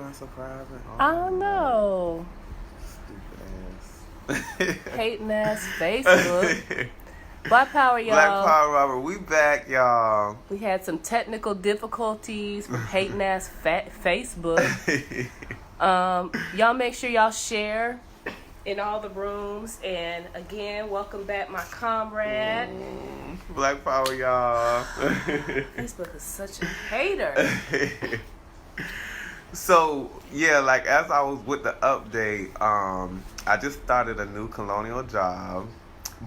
not surprising? I don't know. Stupid ass. Hating ass Facebook. Black Power, y'all. Black Power, Robert. We back, y'all. We had some technical difficulties with hating ass Facebook. Y'all make sure y'all share in all the rooms. And again, welcome back, my comrade. Black Power, y'all. Facebook is such a hater. So, yeah, like as I was with the update, I just started a new colonial job.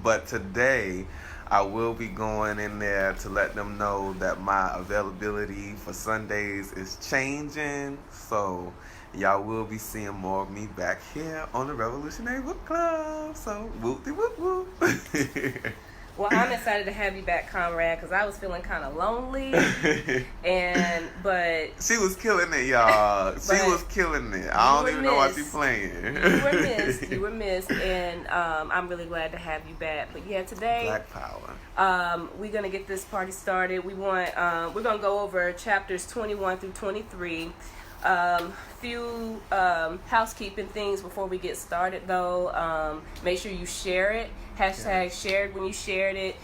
But today, I will be going in there to let them know that my availability for Sundays is changing. So, y'all will be seeing more of me back here on the Revolutionary Book Club. So, whoop-de-whoop-whoop. Well, I'm excited to have you back, comrade, because I was feeling kind of lonely. But she was killing it, y'all. She was killing it. I don't even know why she's playing. You were missed, and I'm really glad to have you back. But yeah, today, Black Power. We're gonna get this party started. We're gonna go over chapters 21 through 23. Few housekeeping things before we get started, though. Make sure you share it. Hashtag shared when you shared it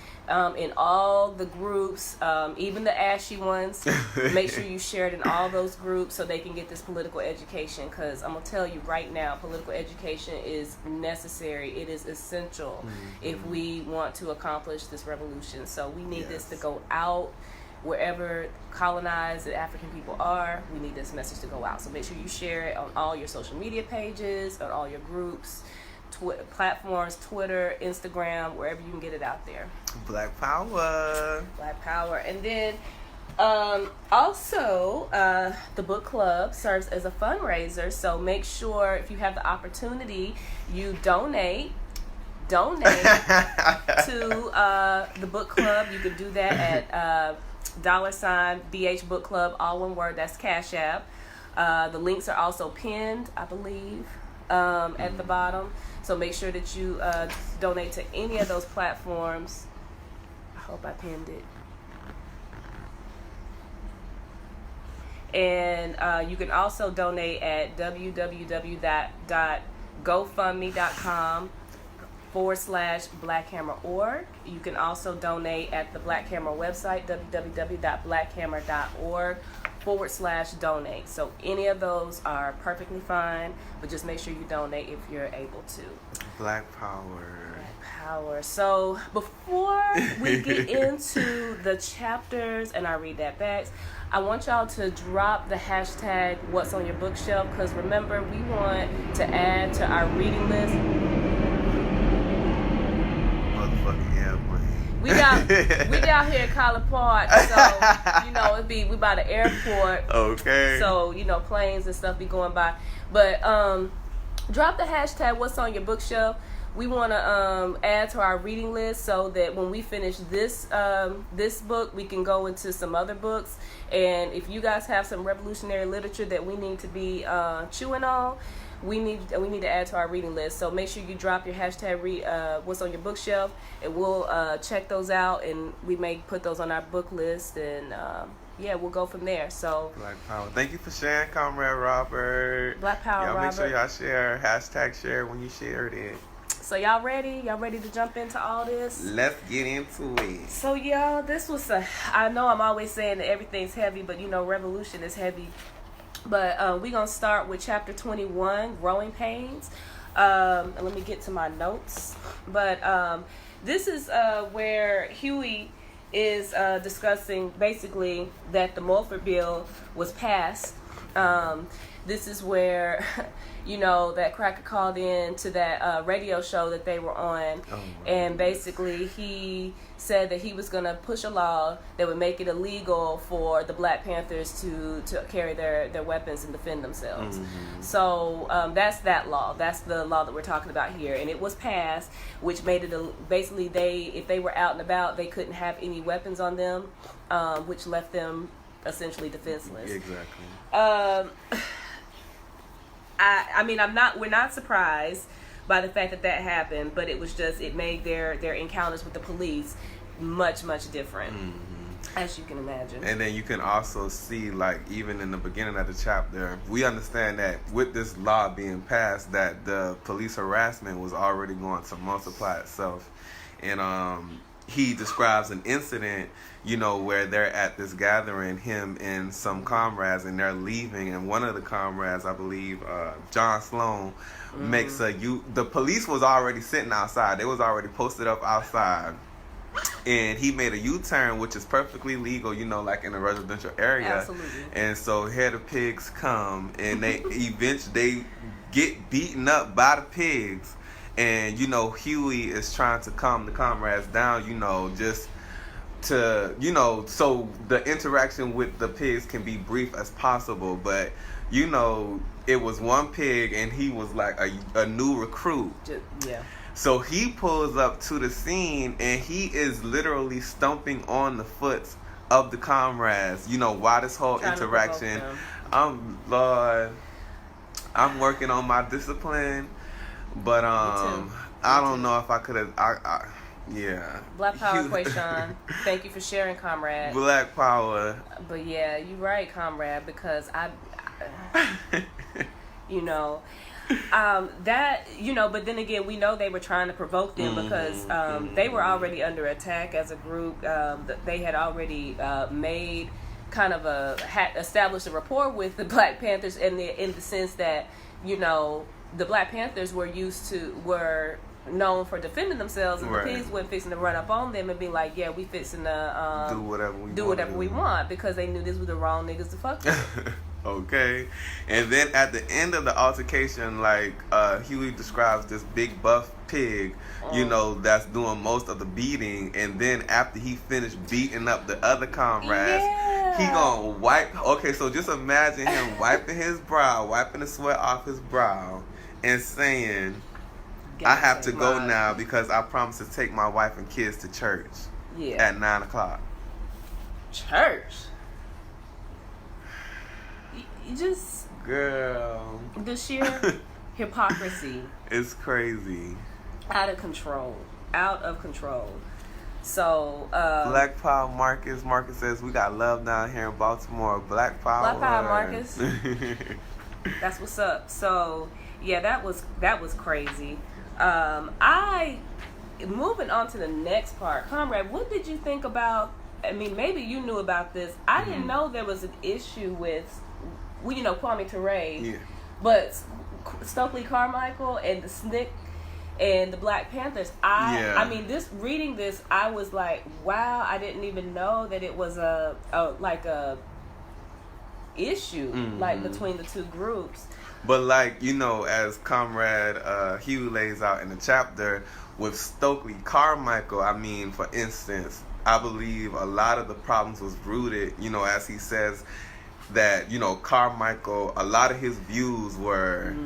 in all the groups, even the ashy ones. Make sure you share it in all those groups so they can get this political education, because I'm going to tell you right now, political education is necessary. It is essential if we want to accomplish this revolution. So we need this to go out. Wherever colonized African people are, we need this message to go out. So make sure you share it on all your social media pages, on all your groups, platforms, Twitter, Instagram, wherever you can get it out there. Black Power. Black Power. And then also, the book club serves as a fundraiser. So make sure if you have the opportunity, you donate to the book club. You can do that at $BHBookclub, all one word. That's CashApp. The links are also pinned, I believe, at the bottom. So make sure that you donate to any of those platforms. I hope I pinned it. And you can also donate at www.gofundme.com/blackhammer.org. You can also donate at the Black Hammer website, www.blackhammer.org/donate. So any of those are perfectly fine, but just make sure you donate if you're able to. Black Power. Black Power. So before we get into the chapters and I read that back, I want y'all to drop the hashtag what's on your bookshelf, because remember, we want to add to our reading list. We down here in College Park, so we by the airport. Okay. So planes and stuff be going by, but drop the hashtag what's on your bookshelf. We want to add to our reading list so that when we finish this book, we can go into some other books. And if you guys have some revolutionary literature that we need to be chewing on, we need to add to our reading list. So make sure you drop your hashtag what's on your bookshelf, and we'll check those out, and we may put those on our book list, and we'll go from there. So Black Power. Thank you for sharing, Comrade Robert. Black Power, Robert. Make sure y'all share. Hashtag share when you shared it. So y'all ready? Y'all ready to jump into all this? Let's get into it. So y'all, this was I know I'm always saying that everything's heavy, but revolution is heavy. But we're going to start with chapter 21, Growing Pains. And let me get to my notes. But this is where Huey is discussing basically that the Mulford Bill was passed. This is where, that cracker called in to that radio show that they were on. And basically he said that he was going to push a law that would make it illegal for the Black Panthers to carry their weapons and defend themselves. So that's that law. That's the law that we're talking about here. And it was passed, which made it basically if they were out and about, they couldn't have any weapons on them, which left them essentially defenseless. Exactly. We're not surprised by the fact that happened, but it was just, it made their encounters with the police much, much different. As you can imagine. And then you can also see, like, even in the beginning of the chapter, we understand that with this law being passed, that the police harassment was already going to multiply itself. And he describes an incident, you know, where they're at this gathering, him and some comrades, and they're leaving, and one of the comrades, I believe, John Sloan, makes the police was already sitting outside. They was already posted up outside. And he made a U-turn, which is perfectly legal, you know, like in a residential area. Absolutely. And so here the pigs come, and they eventually get beaten up by the pigs. And, you know, Huey is trying to calm the comrades down, you know, just to, you know, so the interaction with the pigs can be brief as possible. But, you know, it was one pig, and he was like a new recruit. Yeah. So he pulls up to the scene, and he is literally stomping on the foot of the comrades. You know, while this whole interaction, Lord, I'm working on my discipline, but I don't know if I could have. Yeah. Black Power, Quayshawn. Thank you for sharing, comrade. Black Power. But yeah, you're right, comrade, because you know. That, you know, but then again, we know they were trying to provoke them because they were already under attack as a group. They had already made kind of established a rapport with the Black Panthers in the sense that, you know, the Black Panthers were known for defending themselves, and the pigs weren't fixing to run up on them and be like, yeah, we fixing to do whatever we want, because they knew this was the wrong niggas to fuck with. Okay. And then at the end of the altercation, like, Huey describes this big buff pig, you know, that's doing most of the beating. And then after he finished beating up the other comrades, he gonna wipe. Okay, so just imagine him wiping his brow, wiping the sweat off his brow, and saying, I have to go now because I promised to take my wife and kids to church at 9:00. Church? You just... Girl. The sheer hypocrisy. It's crazy. Out of control. Out of control. So, Black Power Marcus. Marcus says, we got love down here in Baltimore. Black Power. Black Power Marcus. That's what's up. So, yeah, that was crazy. Moving on to the next part. Comrade, what did you think about... I mean, maybe you knew about this. I didn't know there was an issue with... Well, you know, Kwame Ture, but Stokely Carmichael and the SNCC and the Black Panthers. I mean, reading this, I was like, wow, I didn't even know that it was a issue like between the two groups. But like, you know, as Comrade Huey lays out in the chapter with Stokely Carmichael, I mean, for instance, I believe a lot of the problems was rooted, you know, as he says, that, you know, Carmichael, a lot of his views were,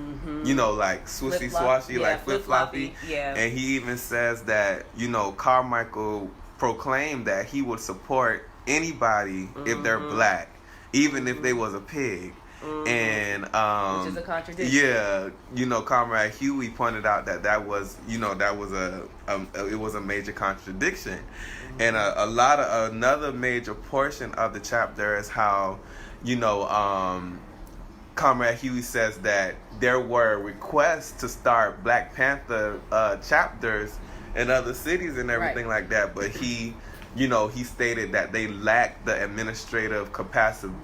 you know, like swishy swashy, like flip floppy. Yeah. And he even says that, you know, Carmichael proclaimed that he would support anybody if they're black, even if they was a pig. And which is a contradiction. Yeah, you know, Comrade Huey pointed out that was, you know, that was it was a major contradiction. And another major portion of the chapter is how, you know, Comrade Huey says that there were requests to start Black Panther chapters in other cities and everything like that, but he, you know, he stated that they lacked the administrative capacity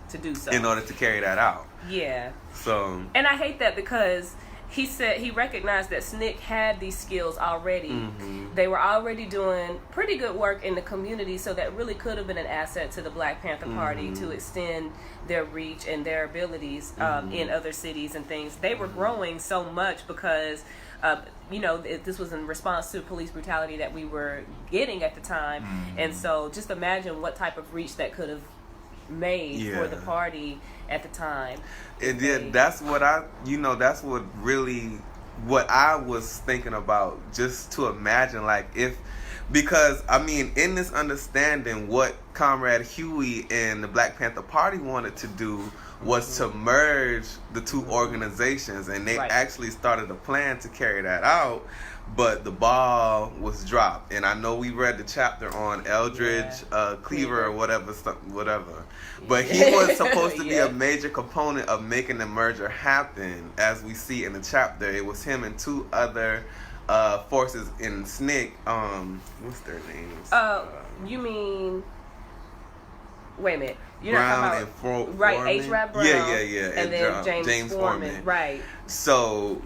to do so in order to carry that out. Yeah. So. And I hate that because he said he recognized that SNCC had these skills already. They were already doing pretty good work in the community, so that really could have been an asset to the Black Panther Party to extend their reach and their abilities in other cities and things. They were growing so much because, you know, this was in response to police brutality that we were getting at the time. And so just imagine what type of reach that could have made for the party at the time. And yeah, that's what that's what I was thinking about, just to imagine, like, if, Because, I mean, in this understanding, what Comrade Huey and the Black Panther Party wanted to do was to merge the two organizations, and they actually started a plan to carry that out, but the ball was dropped. And I know we read the chapter on Eldridge Cleaver or whatever, but he was supposed to be a major component of making the merger happen. As we see in the chapter, it was him and two other forces in SNCC. What's their names? You mean? Wait a minute. You're Brown not and Foreman? Right, H. Rap Brown. Yeah. And then James Foreman. Right. So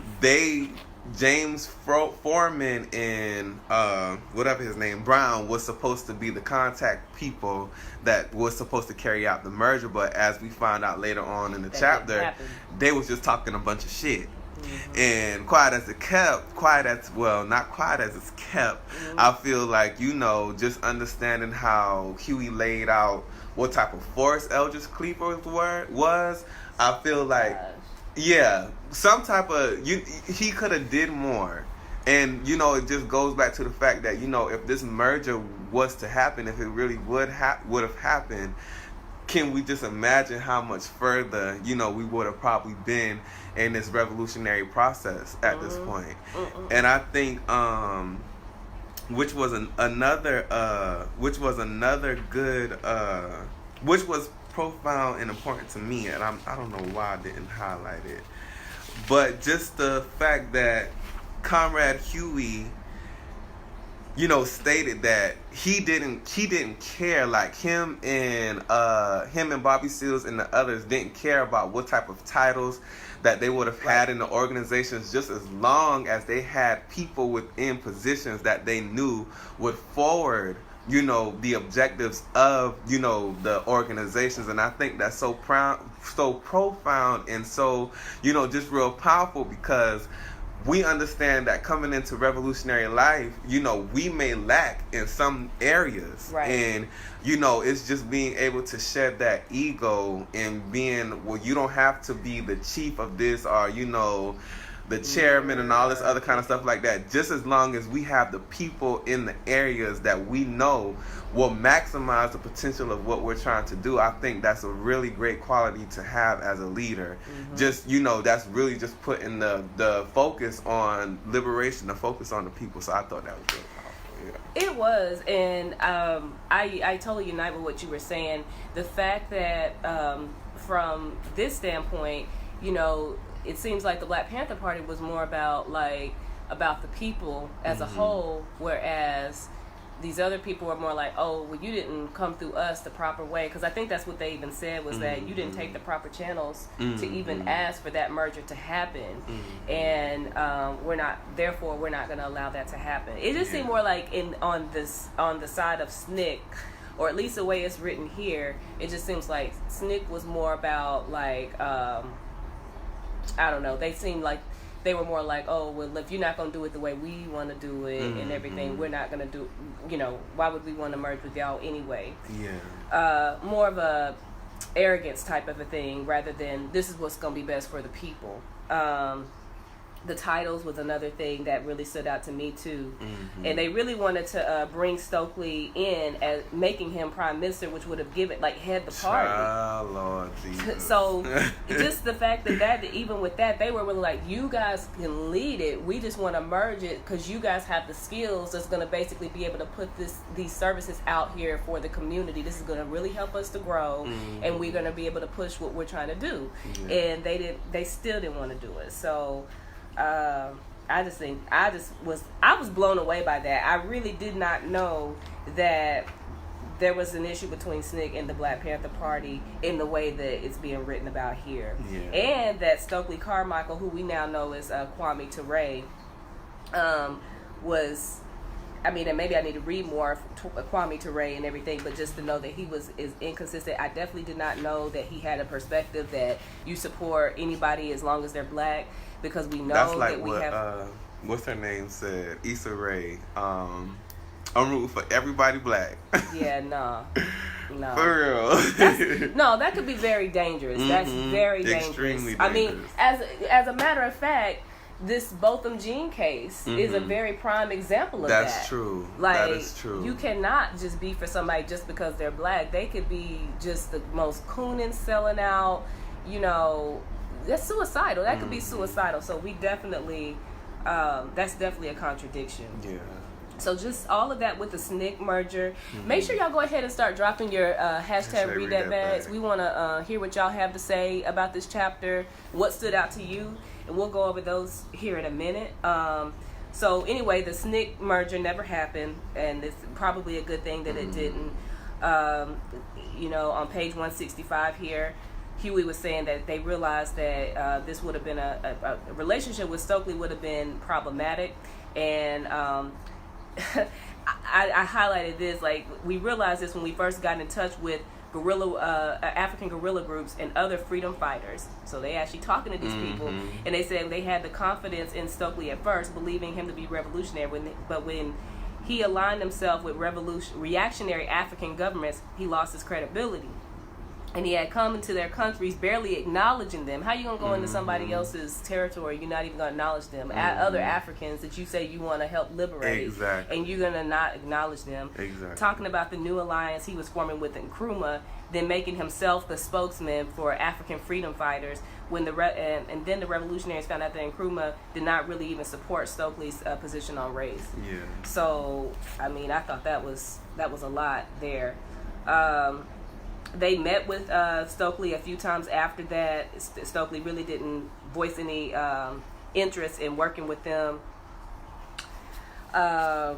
James Foreman and whatever his name, Brown, was supposed to be the contact people that was supposed to carry out the merger, but as we find out later on in the chapter, they was just talking a bunch of shit. And quiet as it's kept, I feel like, just understanding how Huey laid out what type of force Eldridge Cleaver was, I feel like, some type of, he could have did more. And, it just goes back to the fact that, if this merger was to happen, if it really would have happened, can we just imagine how much further, we would have probably been in this revolutionary process at this point. And I think, which was profound and important to me, and I don't know why I didn't highlight it, but just the fact that Comrade Huey, stated that he didn't care, like him and Bobby Seals and the others didn't care about what type of titles that they would have had in the organizations, just as long as they had people within positions that they knew would forward, the objectives of, the organizations. And I think that's so profound and so, just real powerful, because we understand that coming into revolutionary life, we may lack in some areas. And, it's just being able to shed that ego and being, you don't have to be the chief of this or, the chairman and all this other kind of stuff like that. Just as long as we have the people in the areas that we know will maximize the potential of what we're trying to do, I think that's a really great quality to have as a leader. Just, that's really just putting the focus on liberation, the focus on the people. So I thought that was really powerful. It was, and I totally unite with what you were saying. The fact that from this standpoint, it seems like the Black Panther Party was more about the people as a whole, whereas these other people were more like, oh, well, you didn't come through us the proper way, because I think that's what they even said, was that you didn't take the proper channels to even ask for that merger to happen, and we're not going to allow that to happen. It just seemed more like on the side of SNCC, or at least the way it's written here, it just seems like SNCC was more about I don't know, they seemed like they were more like, oh, well, if you're not going to do it the way we want to do it and everything, we're not going to do, why would we want to merge with y'all anyway? More of a arrogance type of a thing, rather than this is what's going to be best for the people. The titles was another thing that really stood out to me too, and they really wanted to bring Stokely in as making him prime minister, which would have head the party. Oh, Lord Jesus. So just the fact that even with that, they were really like, you guys can lead it. We just want to merge it because you guys have the skills that's going to basically be able to put these services out here for the community. This is going to really help us to grow, and we're going to be able to push what we're trying to do. And they still didn't want to do it. So. I was blown away by that. I really did not know that there was an issue between SNCC and the Black Panther Party in the way that it's being written about here. And that Stokely Carmichael, who we now know as Kwame Ture, was, and maybe I need to read more of Kwame Ture and everything, but just to know that he is inconsistent. I definitely did not know that he had a perspective that you support anybody as long as they're black, because we know that's like that we what, have. What's her name said? Issa Rae. I'm rooting for everybody black. Yeah, no. For real. No, that could be very dangerous. That's very dangerous. Extremely dangerous. As a matter of fact, this Botham Jean case is a very prime example of That's that. true. Like, that is true. You cannot just be for somebody just because they're black. They could be just the most cooning, selling out, you know, that's suicidal. That could be suicidal. So we definitely, that's definitely a contradiction. Yeah. So just all of that with the SNCC merger. Make sure y'all go ahead and start dropping your hashtag Read That Bags. We want to hear what y'all have to say about this chapter, what stood out to you, and we'll go over those here in a minute. So anyway, the SNCC merger never happened, and it's probably a good thing that it didn't. You know, on page 165 here, Huey was saying that they realized that this would have been a relationship with Stokely would have been problematic, and I highlighted this, like, we realized this when we first got in touch with African guerrilla groups and other freedom fighters. So they actually talking to these people, and they said they had the confidence in Stokely at first, believing him to be revolutionary, but when he aligned himself with reactionary African governments, he lost his credibility. And he had come into their countries barely acknowledging them. How you going to go into somebody else's territory, you're not even going to acknowledge them? Other Africans that you say you want to help liberate. Exactly. And you're going to not acknowledge them. Exactly. Talking about the new alliance he was forming with Nkrumah, then making himself the spokesman for African freedom fighters. When and then the revolutionaries found out that Nkrumah did not really even support Stokely's position on race. Yeah. So, I mean, I thought that was a lot there. They met with Stokely a few times after that. Stokely really didn't voice any interest in working with them. Yeah,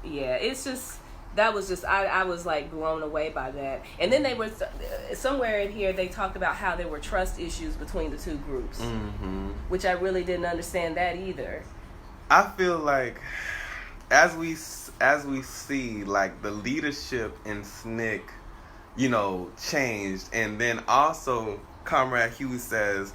it's just, that was just, I was like blown away by that. And then they were, somewhere in here, they talked about how there were trust issues between the two groups, which I really didn't understand that either. I feel like, as we see, like, the leadership in SNCC, you know, changed. And then also Comrade Huey says,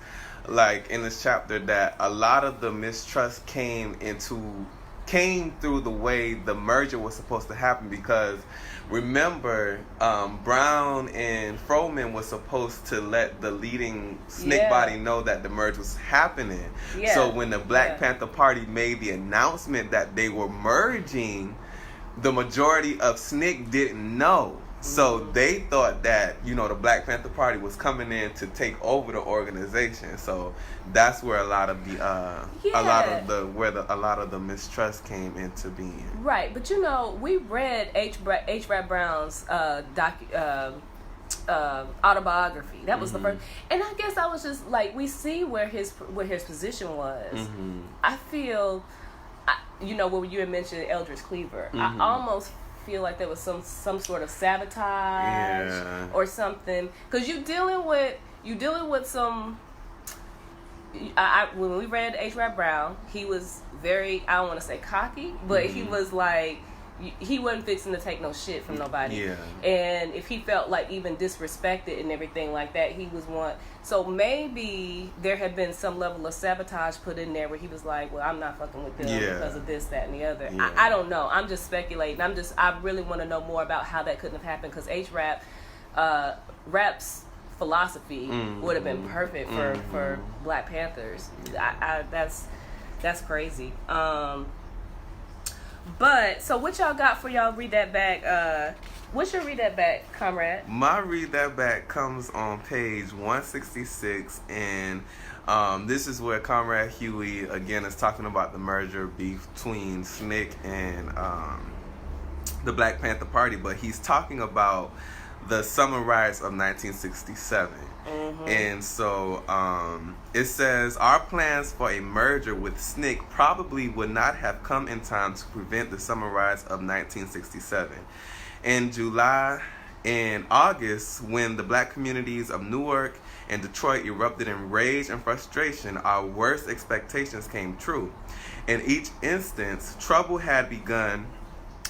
like, in this chapter, that a lot of the mistrust came through the way the merger was supposed to happen, because remember, Brown and Froman was supposed to let the leading SNCC body know that the merge was happening. So when the Black Panther Party made the announcement that they were merging, the majority of SNCC didn't know. So they thought that, you know, the Black Panther Party was coming in to take over the organization. So that's where a lot of the mistrust came into being. Right, but you know, we read H. Rap Brown's autobiography. That was the first, and I guess I was just like, we see where his position was. I feel, you know, what you had mentioned, Eldridge Cleaver. I almost feel like there was some sort of sabotage or something, because you dealing with some. When we read H. Rap Brown, he was very, I don't want to say cocky, but he was like, he wasn't fixing to take no shit from nobody. And if he felt like even disrespected and everything like that, he was one. So maybe there had been some level of sabotage put in there where he was like, well, I'm not fucking with them because of this, that, and the other. I don't know. I'm just speculating. I really want to know more about how that couldn't have happened, because Rap's philosophy would have been perfect for Black Panthers. That's crazy. But, so what y'all got for y'all Read That Back? What's your Read That Back, comrade? My Read That Back comes on page 166, and this is where Comrade Huey, again, is talking about the merger between SNCC and the Black Panther Party, but he's talking about the summer riots of 1967. And so it says, our plans for a merger with SNCC probably would not have come in time to prevent the summer riots of 1967. In July and August, when the black communities of Newark and Detroit erupted in rage and frustration, our worst expectations came true. In each instance, trouble had begun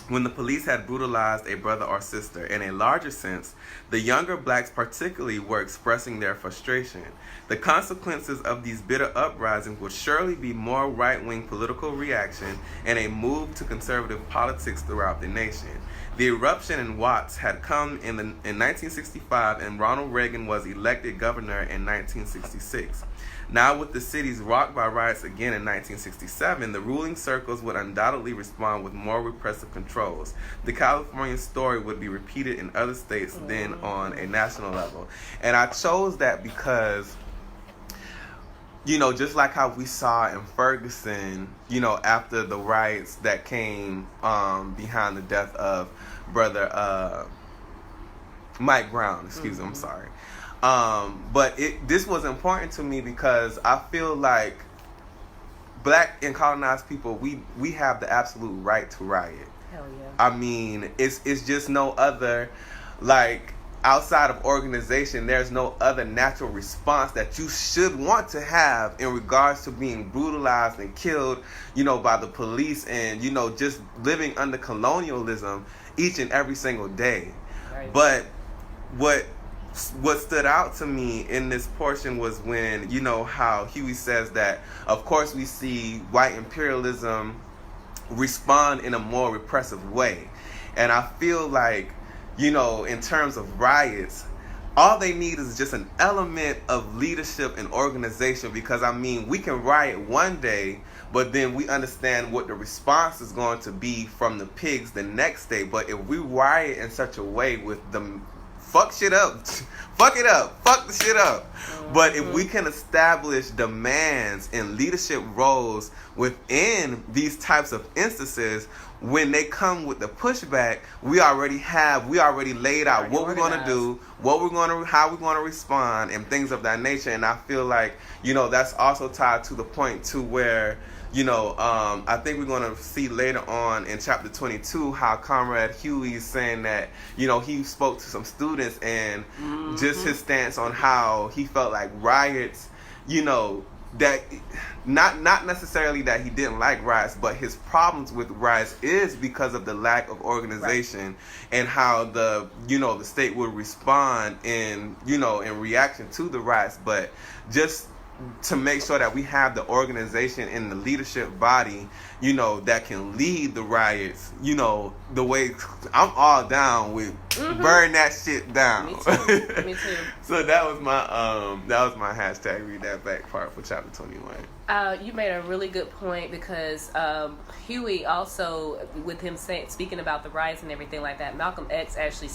when the police had brutalized a brother or sister. In a larger sense, the younger blacks particularly were expressing their frustration. The consequences of these bitter uprisings would surely be more right-wing political reaction and a move to conservative politics throughout the nation. The eruption in Watts had come in 1965, and Ronald Reagan was elected governor in 1966. Now, with the cities rocked by riots again in 1967, the ruling circles would undoubtedly respond with more repressive controls. The California story would be repeated in other states, then on a national level. And I chose that because, you know, just like how we saw in Ferguson, you know, after the riots that came behind the death of brother Mike Brown, excuse me, I'm sorry. But this was important to me because I feel like black and colonized people, we have the absolute right to riot. Hell yeah. I mean, it's just no other, like, outside of organization, there's no other natural response that you should want to have in regards to being brutalized and killed, you know, by the police and, you know, just living under colonialism each and every single day. Right. But what stood out to me in this portion was when, you know, how Huey says that, of course, we see white imperialism respond in a more repressive way. And I feel like, you know, in terms of riots, all they need is just an element of leadership and organization, because, I mean, we can riot one day, but then we understand what the response is going to be from the pigs the next day. But if we riot in such a way with the fuck shit up, fuck it up, fuck the shit up. But if we can establish demands and leadership roles within these types of instances, when they come with the pushback, we already laid out what we're going to do, how we're going to respond, and things of that nature. And I feel like, you know, that's also tied to the point to where, you know, I think we're going to see later on in chapter 22 how Comrade Huey is saying that, you know, he spoke to some students and just his stance on how he felt like riots, you know, that not necessarily that he didn't like riots, but his problems with riots is because of the lack of organization, and how the state would respond in reaction to the riots. But just to make sure that we have the organization and the leadership body, you know, that can lead the riots, you know, the way I'm all down with burn that shit down. Me too. So that was my hashtag read that back part for chapter 21. You made a really good point, because Huey also, with him speaking about the riots and everything like that, Malcolm X actually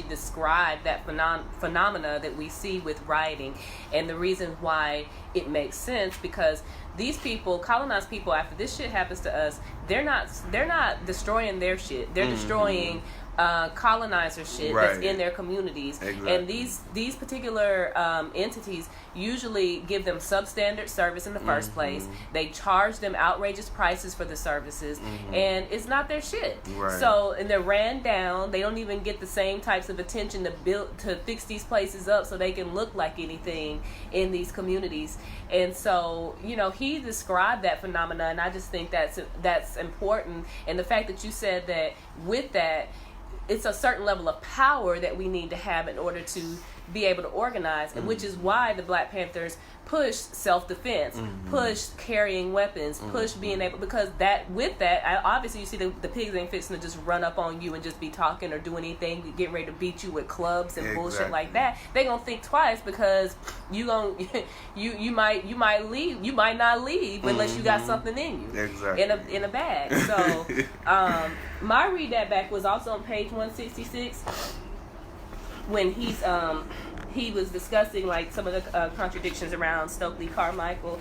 described that phenomena that we see with rioting, and the reason why it makes sense, because these people, colonized people, after this shit happens to us, they're not destroying their shit. They're destroying colonizer shit that's in their communities. Exactly. And these particular entities usually give them substandard service in the first place. They charge them outrageous prices for the services, and it's not their shit. Right. So, and they're ran down. They don't even get the same types of attention to fix these places up so they can look like anything in these communities. And so, you know, he described that phenomena, and I just think that's important. And the fact that you said that with that, it's a certain level of power that we need to have in order to be able to organize, and which is why the Black Panthers push self-defense, push carrying weapons, push being able, because obviously you see the pigs ain't fixing to just run up on you and just be talking or do anything, getting ready to beat you with clubs and bullshit like that. They gonna think twice, because you might leave, you might not leave unless you got something in you, in a bag. So my read that back was also on page 166 when he was discussing like some of the contradictions around Stokely Carmichael.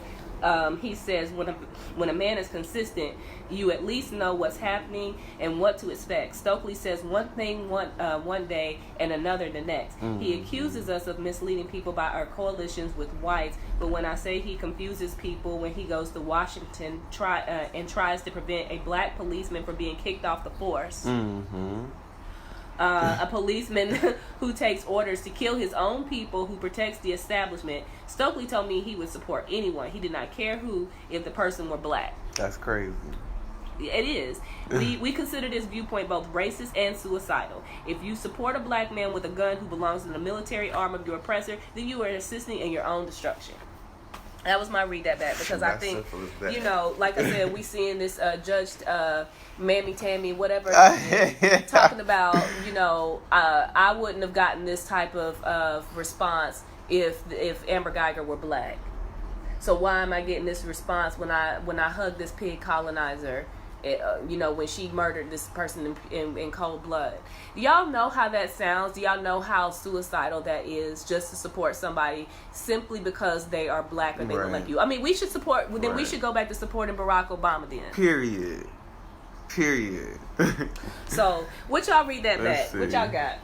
He says when a man is consistent, you at least know what's happening and what to expect. Stokely says one thing one day and another the next. He accuses us of misleading people by our coalitions with whites, but when I say he confuses people when he goes to Washington and tries to prevent a black policeman from being kicked off the force. A policeman who takes orders to kill his own people, who protects the establishment. Stokely told me he would support anyone. He did not care who, if the person were black. That's crazy. It is. We consider this viewpoint both racist and suicidal. If you support a black man with a gun who belongs in the military arm of your oppressor, then you are assisting in your own destruction. That was my read that back, because I think, you know, like I said, we seeing this Judge Mammy Tammy, whatever, talking about, you know, I wouldn't have gotten this type of response if Amber Geiger were black. So why am I getting this response when I hug this pig colonizer? When she murdered this person in cold blood. Do y'all know how that sounds? Do y'all know how suicidal that is, just to support somebody simply because they are black or they look like you? I mean, we should support. Then we should go back to supporting Barack Obama then. Period. So, what y'all read that back? What y'all got?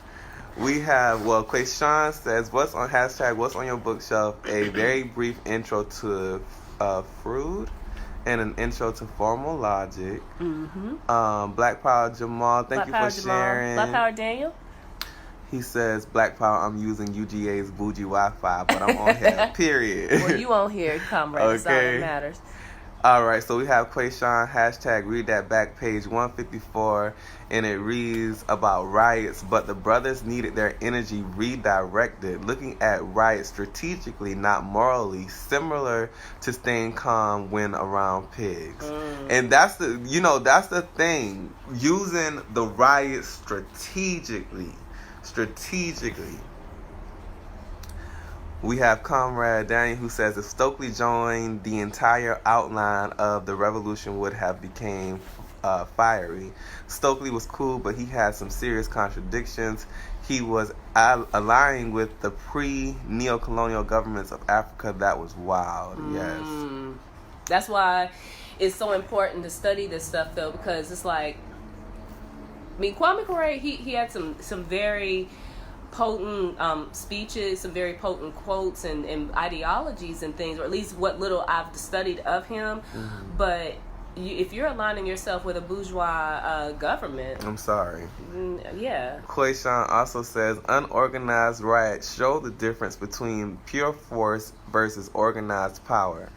We have, Quayshawn says, what's on your bookshelf? A very brief intro to Freud and an intro to formal logic. Mm-hmm. Black Power Jamal, thank you for sharing. Black Power Daniel? He says, Black Power, I'm using UGA's bougie Wi-Fi, but I'm on here, period. Well, you on here, comrade. Okay. That's all that matters. All right, so we have Quayshawn, read that back, page 154, and it reads about riots, but the brothers needed their energy redirected, looking at riots strategically, not morally, similar to staying calm when around pigs. And that's the thing, using the riots strategically. We have Comrade Daniel who says, if Stokely joined, the entire outline of the revolution would have became fiery. Stokely was cool, but he had some serious contradictions. He was aligning with the pre-neo-colonial governments of Africa. That was wild. Yes. That's why it's so important to study this stuff, though, because it's like, Kwame Ture, he had some very potent speeches, some very potent quotes and ideologies and things, or at least what little I've studied of him. But if you're aligning yourself with a bourgeois government, I'm sorry. Yeah. Quayshawn also says, unorganized riots show the difference between pure force versus organized power.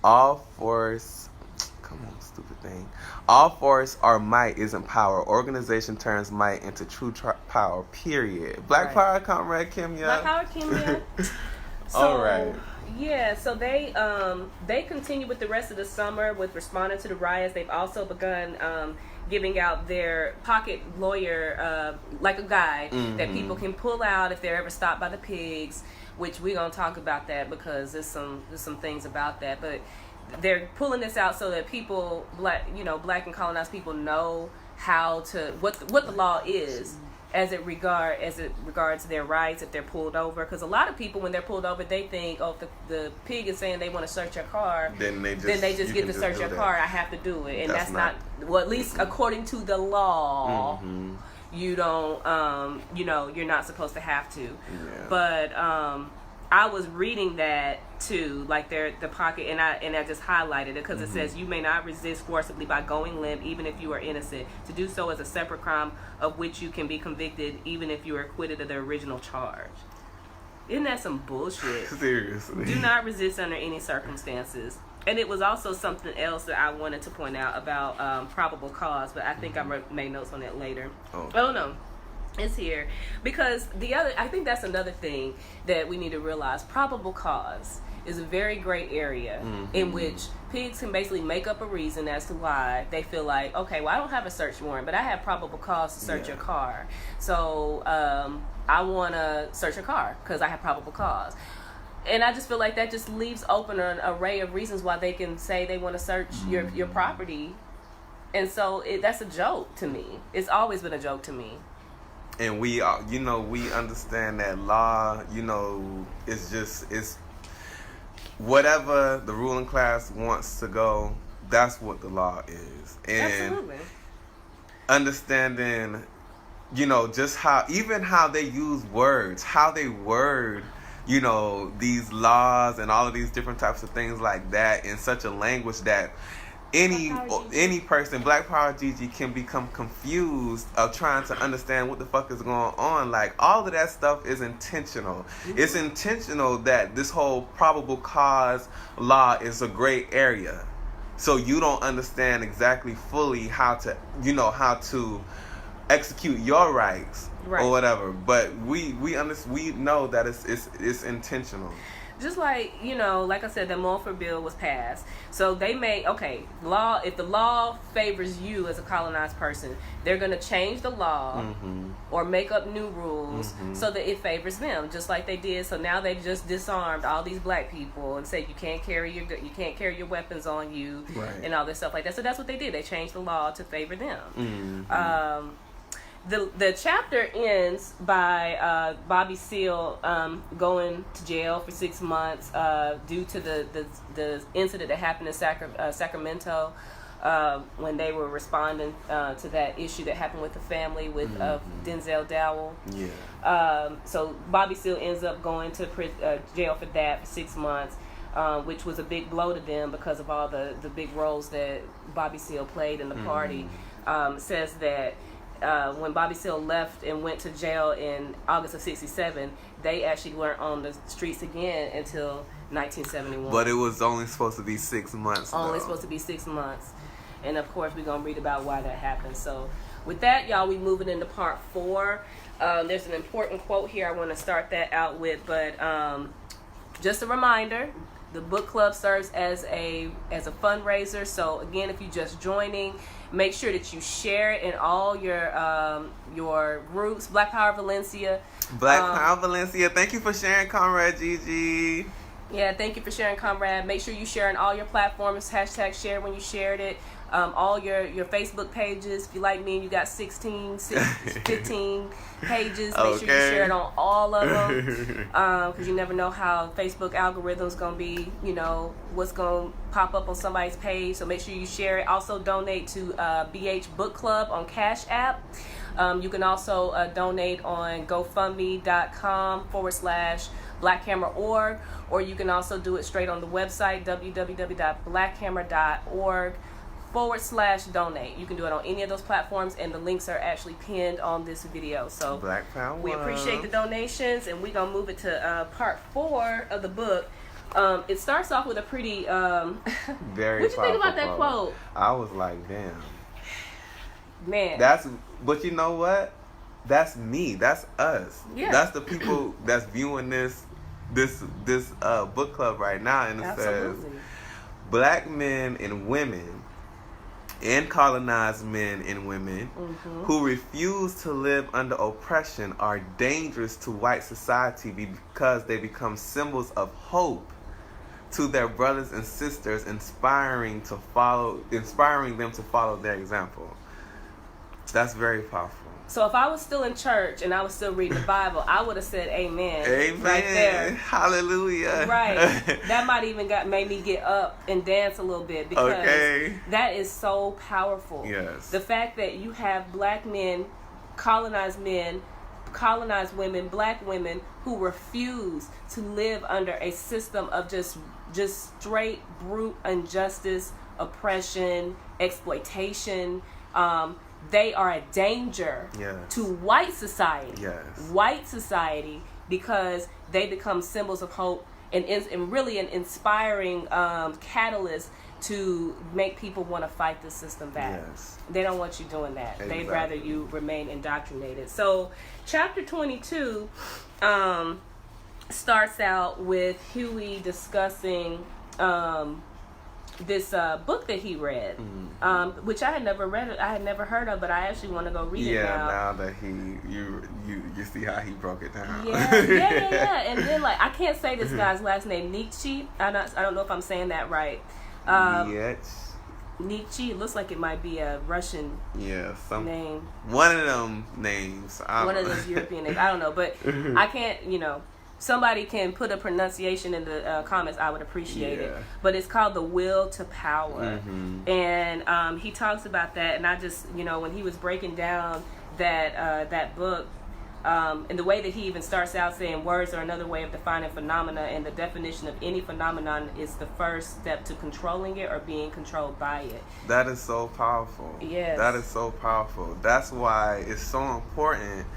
All force or might isn't power. Organization turns might into true power, period. Black Power, Comrade Kimya. Black Power, Kimya. All right. Yeah, so they continue with the rest of the summer with responding to the riots. They've also begun giving out their pocket lawyer, like a guide that people can pull out if they're ever stopped by the pigs, which we're going to talk about that because there's some things about that. But they're pulling this out so that people, black and colonized people, know what the law is as it regards their rights if they're pulled over. Because a lot of people, when they're pulled over, they think, if the pig is saying they want to search your car, then they just get to search your car. I have to do it, and that's not well. At least according to the law, you don't. You're not supposed to have to. Yeah. But I was reading that too, like the pocket, and I just highlighted it because it says you may not resist forcibly by going limp, even if you are innocent. To do so is a separate crime of which you can be convicted, even if you are acquitted of the original charge. Isn't that some bullshit? Seriously. Do not resist under any circumstances. And it was also something else that I wanted to point out about probable cause, but I think I made notes on that later. Oh no. It's here because I think that's another thing that we need to realize. Probable cause is a very gray area in which pigs can basically make up a reason as to why they feel like, okay, well, I don't have a search warrant, but I have probable cause to search your car. So I want to search your car because I have probable cause. And I just feel like that just leaves open an array of reasons why they can say they want to search your property. And so that's a joke to me. It's always been a joke to me. And we understand that law, it's whatever the ruling class wants to go, that's what the law is. And absolutely. Understanding, just how they use words, how they word, these laws and all of these different types of things like that in such a language that any person, Black Power GG, can become confused of trying to understand what the fuck is going on. Like, all of that stuff is intentional. It's intentional that this whole probable cause law is a gray area. So you don't understand exactly fully how to execute your rights or whatever. But we know that it's intentional. Just like, like I said, the Mulford Bill was passed. So they made, law, if the law favors you as a colonized person, they're going to change the law or make up new rules so that it favors them, just like they did. So now they've just disarmed all these black people and said you can't carry your weapons on you and all this stuff like that. So that's what they did. They changed the law to favor them. The chapter ends by Bobby Seale going to jail for 6 months due to the incident that happened in Sacramento when they were responding to that issue that happened with the family with Denzel Dowell. So Bobby Seale ends up going to jail for that for 6 months, which was a big blow to them because of all the big roles that Bobby Seale played in the party. Says that when Bobby Seale left and went to jail in August of '67, they actually weren't on the streets again until 1971. But it was only supposed to be 6 months. Only supposed to be 6 months. And of course, we're going to read about why that happened. So with that, y'all, we moving into part 4. There's an important quote here I want to start that out with. But just a reminder, the book club serves as a fundraiser. So again, if you're just joining, make sure that you share it in all your groups. Black Power Valencia. Thank you for sharing, Comrade Gigi. Yeah, thank you for sharing, Comrade. Make sure you share in all your platforms. # share when you shared it. All your Facebook pages. If you like me and you got 15 pages, make sure you share it on all of them. Because you never know how Facebook algorithm's going to be, what's going to pop up on somebody's page. So make sure you share it. Also donate to BHBookclub on CashApp. You can also donate on GoFundMe.com/BlackHammerOrg, or you can also do it straight on the website, www.blackhammer.org/donate. You can do it on any of those platforms, and the links are actually pinned on this video. So Black Power. We appreciate the donations, and we're going to move it to part 4 of the book. It starts off with a pretty... Very What you think about that quote? I was like, damn. Man. But you know what? That's me. That's us. Yeah. That's the people that's viewing this book club right now, and it says black men and women and colonized men and women who refuse to live under oppression are dangerous to white society because they become symbols of hope to their brothers and sisters, inspiring them to follow their example. That's very powerful. So if I was still in church and I was still reading the Bible, I would have said amen. Amen. Right there. Hallelujah. Right. That might even made me get up and dance a little bit, because that is so powerful. Yes. The fact that you have black men, colonized women, black women who refuse to live under a system of just straight brute injustice, oppression, exploitation. They are a danger to white society. Yes. White society, because they become symbols of hope and really an inspiring catalyst to make people want to fight the system back. Yes. They don't want you doing that. Exactly. They'd rather you remain indoctrinated. So chapter 22 starts out with Huey discussing this book that he read, which I had never read. I had never heard of, but I actually want to go read it now. Now that you see how he broke it down. Yeah. And then I can't say this guy's last name, Nietzsche. I don't know if I'm saying that right. Nietzsche. It looks like it might be a Russian name. One of them names. One of those European names. I don't know, but I can't. Somebody can put a pronunciation in the comments, I would appreciate it. But it's called The Will to Power. And he talks about that, and I just, when he was breaking down that book, and the way that he even starts out saying words are another way of defining phenomena, and the definition of any phenomenon is the first step to controlling it or being controlled by it. That is so powerful. Yes. That is so powerful. That's why it's so important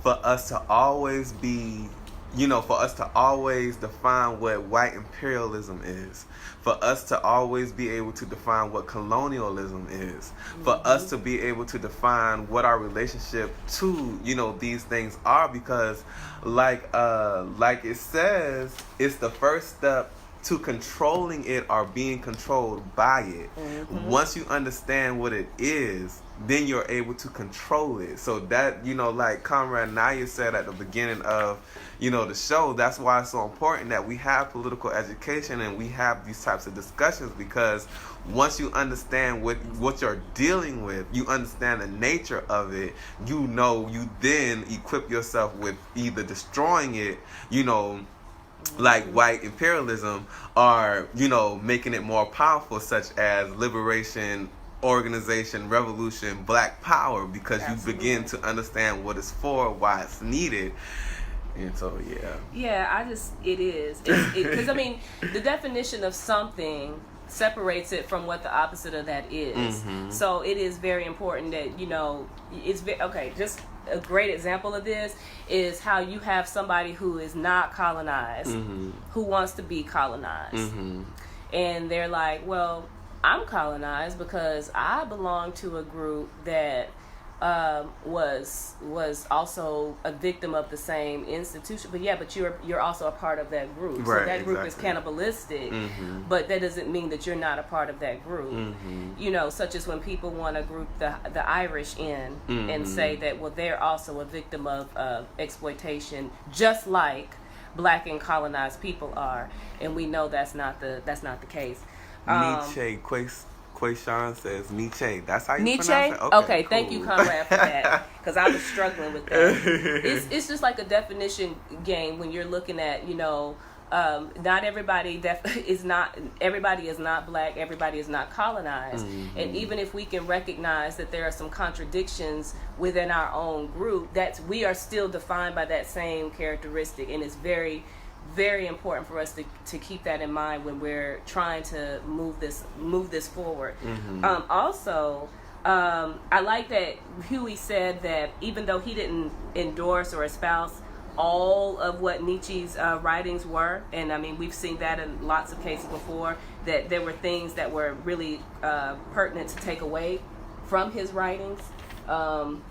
for us to always be for us to always define what white imperialism is, for us to always be able to define what colonialism is, for us to be able to define what our relationship to, these things are, because like it says, it's the first step to controlling it or being controlled by it. Once you understand what it is, then you're able to control it. So that, like Comrade Nyah said at the beginning of, the show, that's why it's so important that we have political education and we have these types of discussions, because once you understand what you're dealing with, you understand the nature of it, you then equip yourself with either destroying it, like white imperialism, or, making it more powerful, such as liberation, organization, revolution, black power, because you begin to understand what it's for, why it's needed. And so, it is. Because, the definition of something separates it from what the opposite of that is. So it is very important that, just a great example of this is how you have somebody who is not colonized, who wants to be colonized. And they're like, well, I'm colonized because I belong to a group that was also a victim of the same institution, but you're also a part of that group. Right, so that group is cannibalistic, but that doesn't mean that you're not a part of that group. Such as when people want to group the Irish in and say that, well, they're also a victim of exploitation, just like black and colonized people are, and we know that's not the case. Nietzsche, Quayshawn says Nietzsche. That's how you Nietzsche? pronounce it? Okay, cool. Thank you, Conrad, for that. Because I was struggling with that. It's just like a definition game when you're looking at, not everybody everybody is not black, everybody is not colonized. And even if we can recognize that there are some contradictions within our own group, we are still defined by that same characteristic, and it's very, very important for us to keep that in mind when we're trying to move this forward. Also, I like that Huey said that even though he didn't endorse or espouse all of what Nietzsche's writings were, and we've seen that in lots of cases before, that there were things that were really pertinent to take away from his writings.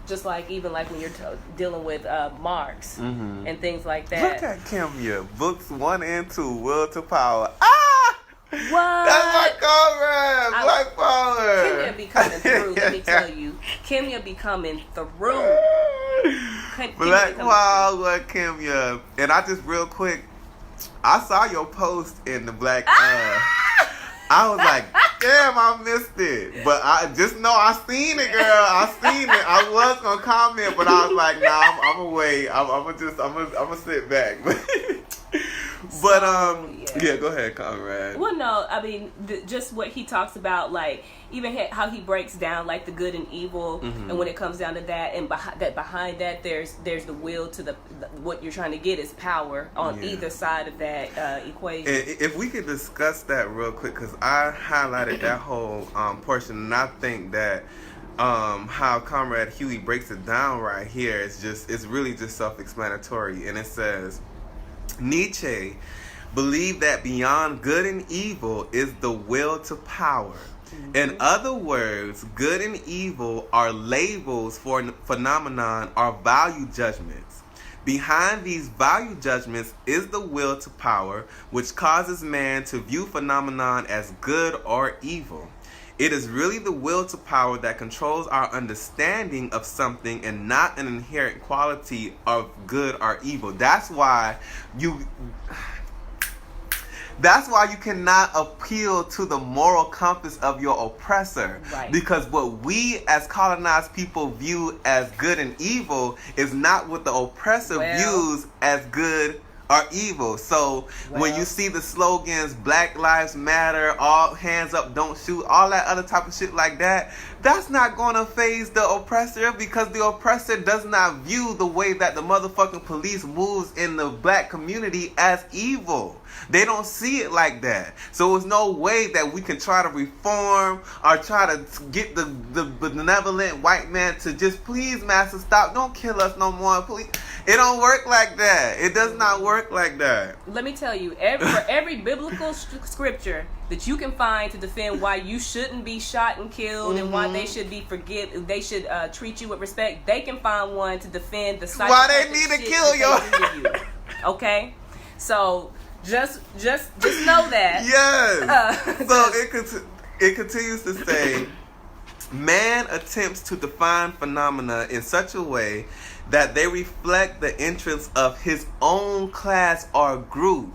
Just like even like when you're dealing with Marx and things like that. Look at Kimya, books 1 and 2, Will to Power. What? That's my comrade, Black Power. Kimya be coming through, let me tell you. Kimya be coming through. Black Power, Kimya. And I just real quick, I saw your post in the Black I was like, damn, I missed it. But I just know I seen it, girl. I seen it. I was gonna comment, but I was like, nah, I'm gonna wait. I'm gonna sit back. But go ahead, Conrad. Well, no, just what he talks about, like even how he breaks down like the good and evil, and when it comes down to that, and behind that, there's the will to what you're trying to get is power on either side of that equation. And if we could discuss that real quick, because I highlighted that whole portion, and I think that how Comrade Huey breaks it down right here it's really just self-explanatory, and it says, Nietzsche believed that beyond good and evil is the will to power. In other words, good and evil are labels for phenomenon or value judgments. Behind these value judgments is the will to power, which causes man to view phenomenon as good or evil. It is really the will to power that controls our understanding of something, and not an inherent quality of good or evil. That's why you cannot appeal to the moral compass of your oppressor. Right. Because what we as colonized people view as good and evil is not what the oppressor views as good are evil. So when you see the slogans Black Lives Matter, all hands up, don't shoot, all that other type of shit like that, that's not gonna faze the oppressor, because the oppressor does not view the way that the motherfucking police moves in the black community as evil. They don't see it like that. So there's no way that we can try to reform or try to get the benevolent white man to just, please, master, stop, don't kill us no more, please. It don't work like that. It does not work like that. Let me tell you, for every biblical scripture that you can find to defend why you shouldn't be shot and killed and why they should be they should treat you with respect, they can find one to defend the why they need to kill you. Okay, so just know that. Yes. So it continues to say, man attempts to define phenomena in such a way that they reflect the interests of his own class or group.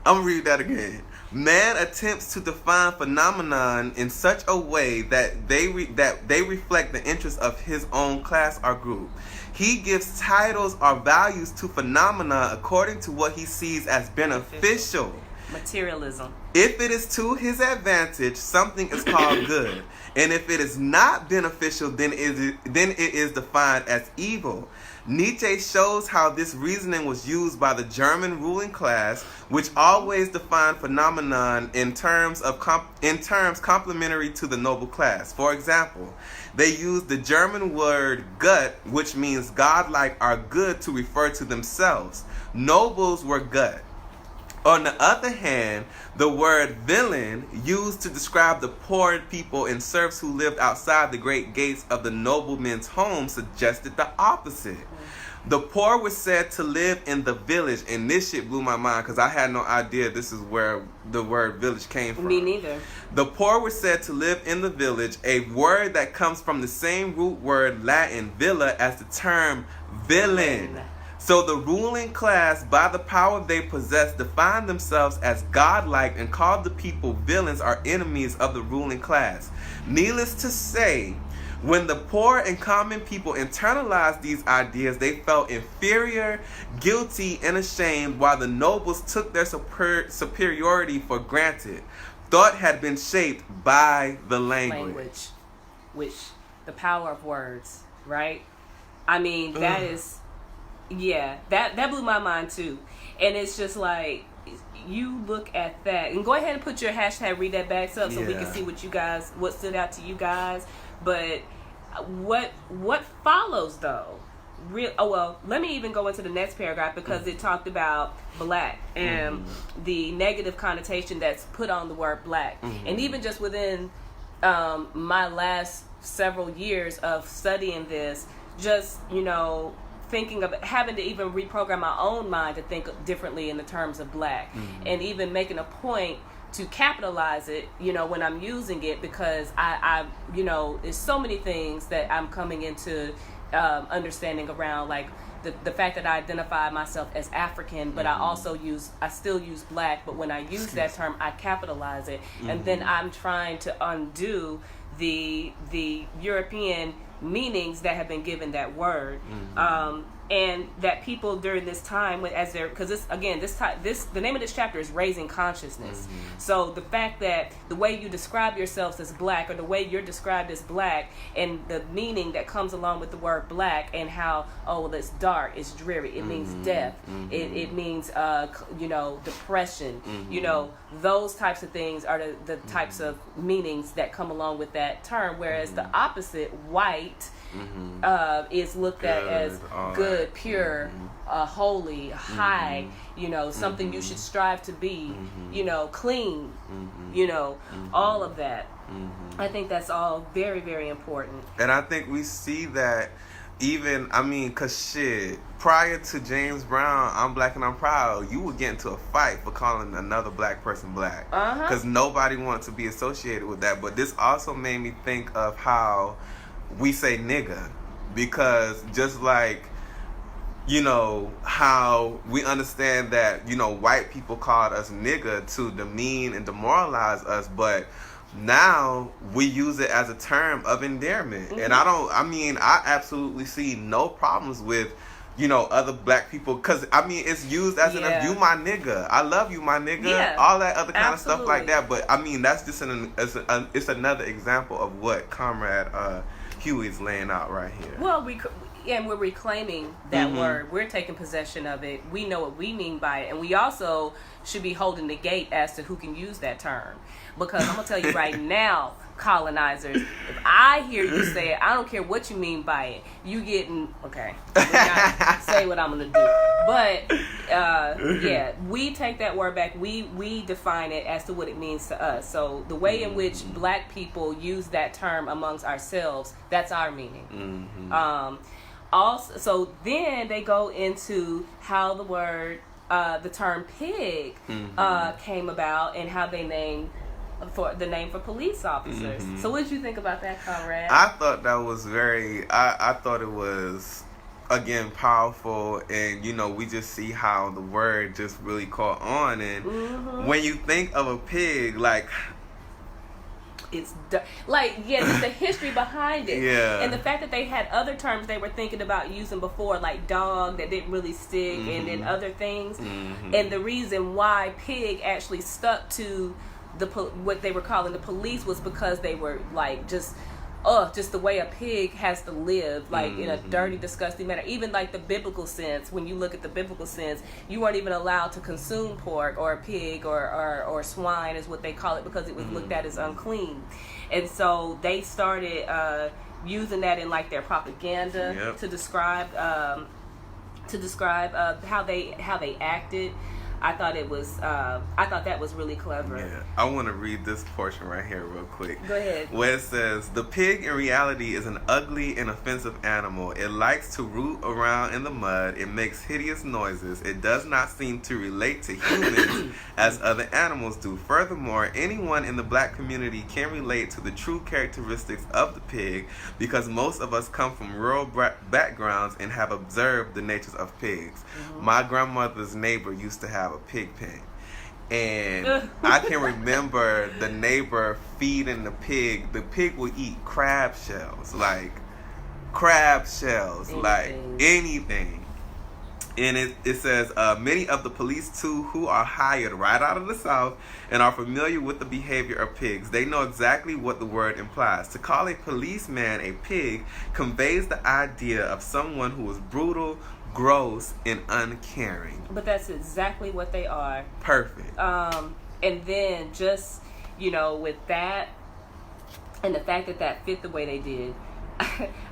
I'm gonna read that again. Man attempts to define phenomenon in such a way that they reflect the interests of his own class or group. He gives titles or values to phenomena according to what he sees as beneficial. Materialism. If it is to his advantage, something is called good. And if it is not beneficial, then it is defined as evil. Nietzsche shows how this reasoning was used by the German ruling class, which always defined phenomenon in terms complementary to the noble class. For example, they used the German word gut, which means godlike or good, to refer to themselves. Nobles were gut. On the other hand, the word villain, used to describe the poor people and serfs who lived outside the great gates of the noblemen's home, suggested the opposite. The poor were said to live in the village, and this shit blew my mind because I had no idea this is where the word village came from. Me neither. The poor were said to live in the village, a word that comes from the same root word Latin villa as the term villain. So the ruling class, by the power they possess, defined themselves as godlike and called the people villains or enemies of the ruling class. Needless to say, when the poor and common people internalized these ideas, they felt inferior, guilty, and ashamed, while the nobles took their superiority for granted. Thought had been shaped by the language. Which, the power of words, right? I mean, that is... Yeah, that blew my mind too. And it's just like, you look at that, and go ahead and put your hashtag read that back up so we can see what stood out to you guys. But what follows though? Let me even go into the next paragraph, because it talked about black and the negative connotation that's put on the word black. And even just within my last several years of studying this, just, thinking of having to even reprogram my own mind to think differently in the terms of black, and even making a point to capitalize it, when I'm using it, because I there's so many things that I'm coming into understanding around, like the fact that I identify myself as African, but I still use black, but when I use that term, I capitalize it, and then I'm trying to undo the European meanings that have been given that word, and that people during this time, because the name of this chapter is raising consciousness. So the fact that the way you describe yourselves as black, or the way you're described as black, and the meaning that comes along with the word black, and how it's dark, it's dreary, it means death, it means depression, those types of things are the types of meanings that come along with that term, whereas the opposite, white, is looked at as good, pure, holy, high, something you should strive to be, clean, all of that. I think that's all very, very important. And I think we see that because prior to James Brown, I'm Black and I'm Proud, you would get into a fight for calling another black person black. Because nobody wants to be associated with that. But this also made me think of how we say nigga. Because just like, how we understand that, white people called us nigga to demean and demoralize us, but now we use it as a term of endearment. And I absolutely see no problems with other black people, because I mean it's used as an you my nigga, I love you my nigga, all that other kind of stuff like that. But I mean that's just it's another example of what Comrade Huey's laying out right here. Well, we're reclaiming that word. We're taking possession of it. We know what we mean by it, and we also should be holding the gate as to who can use that term. Because I'm gonna tell you right now, colonizers, if I hear you say it, I don't care what you mean by it. You getting okay? I'm not say what I'm gonna do, but we take that word back. We define it as to what it means to us. So the way in which black people use that term amongst ourselves, that's our meaning. Also, so then they go into how the word, the term pig, came about and how they named for the name for police officers. So what did you think about that, Conrad? I thought that was I thought it was, again, powerful, and we just see how the word just really caught on. And when you think of a pig, like it's just the history behind it, and the fact that they had other terms they were thinking about using before, like dog, that didn't really stick, and then other things, and the reason why pig actually stuck to what they were calling the police was because they were like just the way a pig has to live, like in a dirty, disgusting manner. Even like the biblical sense, when you look at the biblical sense, you weren't even allowed to consume pork or a pig or swine is what they call it, because it was looked at as unclean. And so they started using that in like their propaganda to describe how they acted. I thought that was really clever. Yeah, I want to read this portion right here real quick. Go ahead. Where it says, "The pig in reality is an ugly and offensive animal. It likes to root around in the mud. It makes hideous noises. It does not seem to relate to humans as other animals do. Furthermore, anyone in the black community can relate to the true characteristics of the pig because most of us come from rural backgrounds and have observed the natures of pigs. My grandmother's neighbor used to have a pig pen, and I can remember the neighbor feeding the pig. The pig would eat crab shells, like anything. And it says, many of the police too, who are hired right out of the South and are familiar with the behavior of pigs, they know exactly what the word implies. To call a policeman a pig conveys the idea of someone who is brutal, gross, and uncaring. But that's exactly what they are. Perfect. And then just, with that, and the fact that fit the way they did,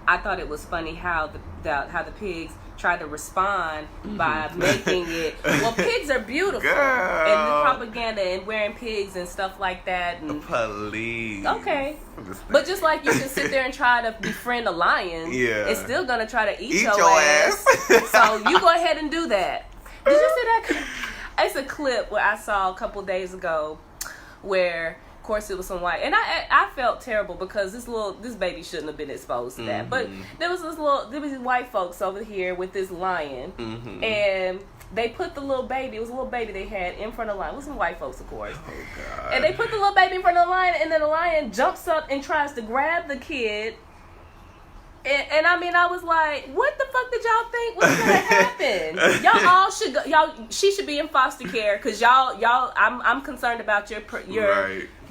I thought it was funny how the pigs tried to respond by making it, well, pigs are beautiful. Girl. And the propaganda and wearing pigs and stuff like that. And, police. Okay. But just like you can sit there and try to befriend a lion, it's still going to try to eat your ass. So you go ahead and do that. Did you see that? It's a clip where I saw a couple days ago where, of course, it was some white, and I felt terrible because this baby shouldn't have been exposed to that. But there was these white folks over here with this lion, and they put the little baby. It was a little baby they had in front of the lion. It was some white folks, of course. Oh God! And they put the little baby in front of the lion, and then the lion jumps up and tries to grab the kid. And I mean, I was like, what the fuck did y'all think was gonna happen? Y'all all should go. She should be in foster care because y'all. I'm concerned about your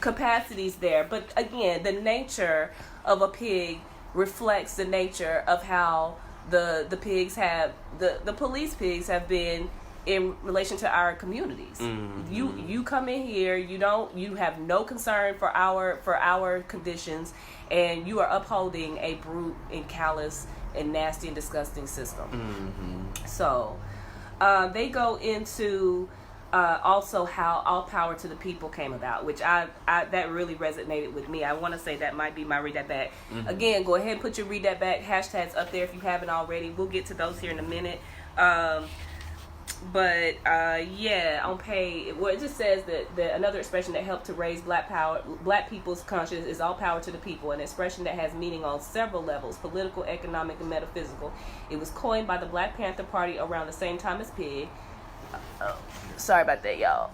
capacities there. But again, the nature of a pig reflects the nature of how the pigs have the police pigs have been in relation to our communities. You come in here, you have no concern for our conditions, and you are upholding a brute and callous and nasty and disgusting system. So they go into also how all power to the people came about, which I that really resonated with me. I want to say that might be my read that back. Again, go ahead and put your read that back hashtags up there if you haven't already. We'll get to those here in a minute. But on page, it just says that another expression that helped to raise black people's conscience is all power to the people, an expression that has meaning on several levels: political, economic, and metaphysical. It was coined by the Black Panther Party around the same time as pig. Sorry about that, y'all.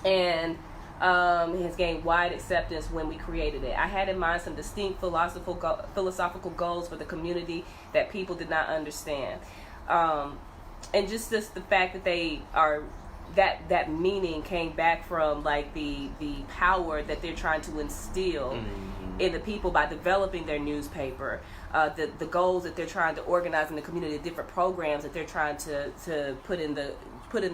And It has gained wide acceptance when we created it. I had in mind some distinct philosophical goals for the community that people did not understand. And just the fact that they are, that meaning came back from like the power that they're trying to instill in the people by developing their newspaper, the goals that they're trying to organize in the community, the different programs that they're trying to put in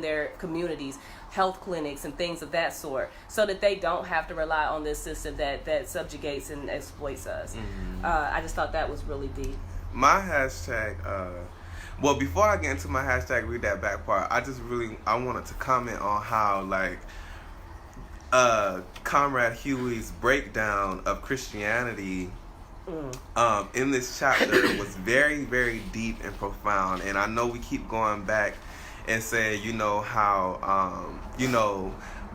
their communities, health clinics and things of that sort, so that they don't have to rely on this system that subjugates and exploits us. I just thought that was really deep. My hashtag, well, before I get into my hashtag read that back part, I wanted to comment on how, like, Comrade Huey's breakdown of Christianity in this chapter was very, very deep and profound. And I know we keep going back and saying, you know, how,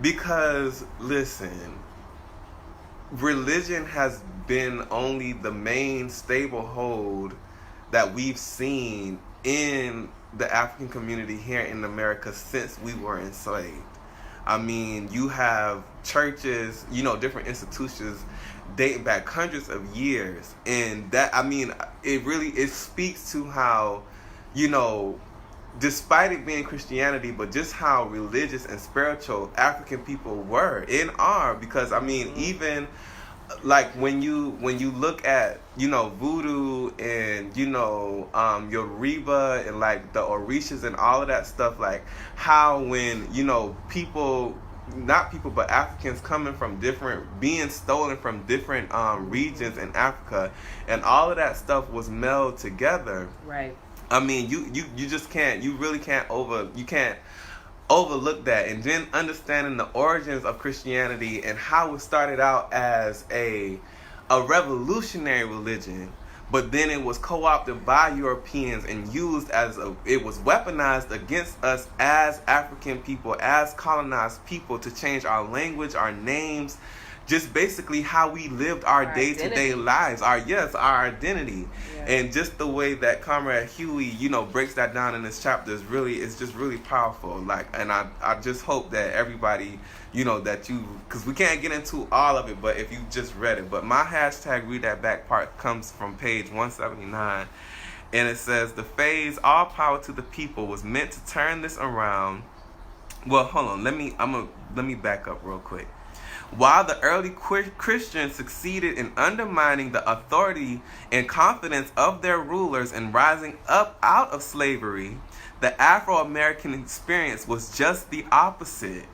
because, listen, religion has been only the main stable hold that we've seen in the African community here in America since we were enslaved. I mean, you have churches, different institutions dating back hundreds of years. And that, I mean, it speaks to how, despite it being Christianity, but just how religious and spiritual African people were and are. Because, I mean, even like when you look at, voodoo and, Yoruba and like the Orishas and all of that stuff, like how when, but Africans coming from being stolen from different regions in Africa, and all of that stuff was melded together. Right. I mean, you just can't, overlook that. And then understanding the origins of Christianity and how it started out as a revolutionary religion, but then it was co-opted by Europeans and used it was weaponized against us as African people, as colonized people, to change our language, our names, just basically how we lived our day-to-day lives, our identity. Yeah. And just the way that Comrade Huey, breaks that down in this chapter is just really powerful. Like, and I just hope that everybody, because we can't get into all of it, but if you just read it. But my hashtag read that back part comes from page 179. And it says, the phrase, all power to the people, was meant to turn this around. Well, hold on. Let me back up real quick. While the early Christians succeeded in undermining the authority and confidence of their rulers and rising up out of slavery, the Afro-American experience was just the opposite.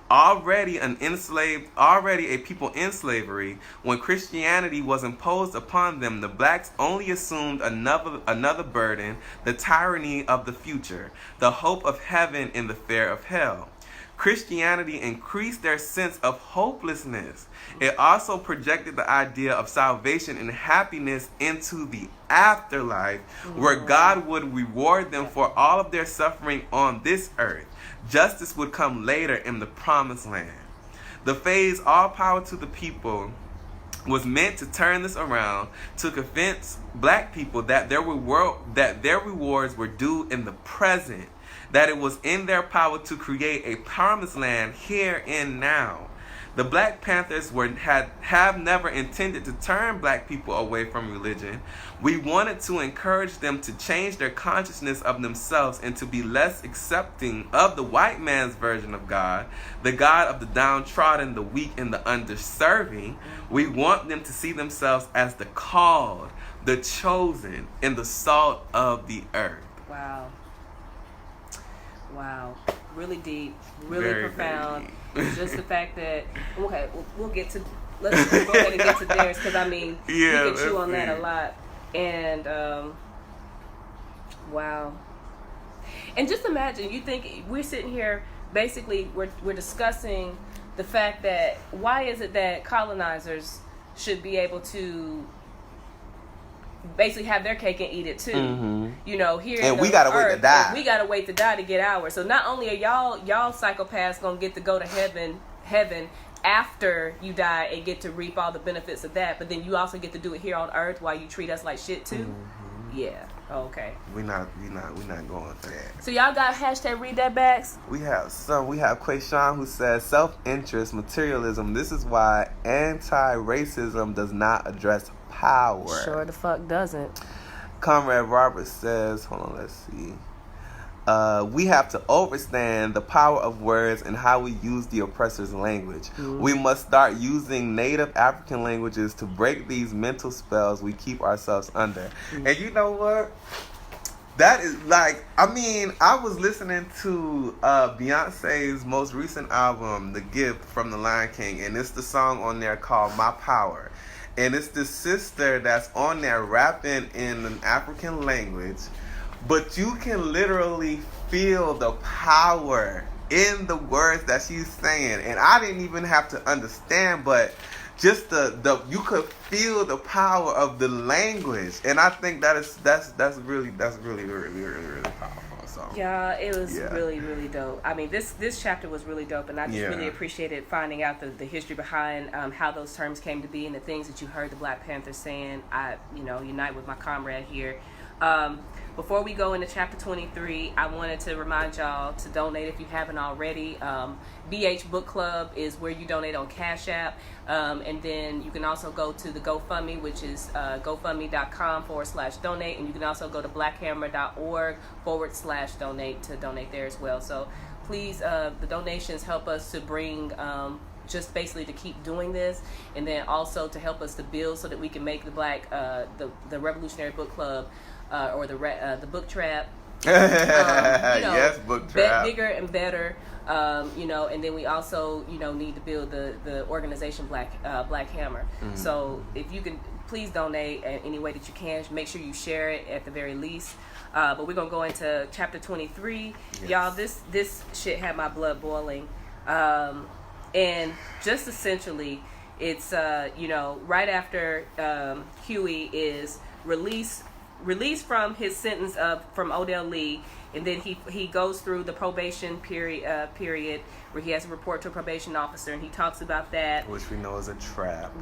Already a people in slavery, when Christianity was imposed upon them, the blacks only assumed another burden, the tyranny of the future, the hope of heaven in the fear of hell. Christianity increased their sense of hopelessness. It also projected the idea of salvation and happiness into the afterlife, where God would reward them for all of their suffering on this earth. Justice would come later in the promised land. The phrase, all power to the people, was meant to turn this around, to convince black people that their rewards were due in the present, that it was in their power to create a promised land here and now. The Black Panthers have never intended to turn black people away from religion. We wanted to encourage them to change their consciousness of themselves and to be less accepting of the white man's version of God, the God of the downtrodden, the weak, and the underserving. We want them to see themselves as the called, the chosen, and the salt of the earth. Wow. Really deep, really very, profound. very Just the fact that, okay, let's go ahead and get to theirs, because I mean, we can chew on that a lot. And, wow. And just imagine, you think, we're sitting here, basically, we're discussing the fact that, why is it that colonizers should be able to basically have their cake and eat it too, here. And we gotta wait to die. We gotta wait to die to get ours. So not only are y'all psychopaths gonna get to go to heaven after you die and get to reap all the benefits of that, but then you also get to do it here on earth while you treat us like shit too. Yeah. Okay. We not going for that. So y'all got hashtag read that backs? We have Quayshawn who says self-interest, materialism. This is why anti-racism does not address power. Sure the fuck doesn't. Comrade Robert says, hold on, let's see. We have to understand the power of words and how we use the oppressor's language. Mm-hmm. We must start using native African languages to break these mental spells we keep ourselves under. Mm-hmm. And you know what? That is like, I mean, I was listening to Beyonce's most recent album, The Gift from The Lion King, and it's the song on there called My Power. And it's this sister that's on there rapping in an African language. But you can literally feel the power in the words that she's saying. And I didn't even have to understand, but just the you could feel the power of the language. And I think that's really powerful. So yeah, it was really, really dope. I mean, this chapter was really dope, and I just really appreciated finding out the history behind how those terms came to be and the things that you heard the Black Panthers saying. I unite with my comrade here. Before we go into chapter 23, I wanted to remind y'all to donate if you haven't already. BH Book Club is where you donate on CashApp. And then you can also go to the GoFundMe, which is gofundme.com/donate. And you can also go to blackhammer.org/donate to donate there as well. So please, the donations help us to bring just basically to keep doing this, and then also to help us to build so that we can make the the Revolutionary Book Club or the Book Trap yes, Book Trap, bigger and better. And then we also need to build the organization Black Hammer. Mm-hmm. So if you can please donate in any way that you can, make sure you share it at the very least. But we're gonna go into chapter 23. Yes. Y'all, this shit had my blood boiling. And just essentially, it's right after Huey is released from his sentence from Odell Lee, and then he goes through the probation period where he has to report to a probation officer, and he talks about that, which we know is a trap.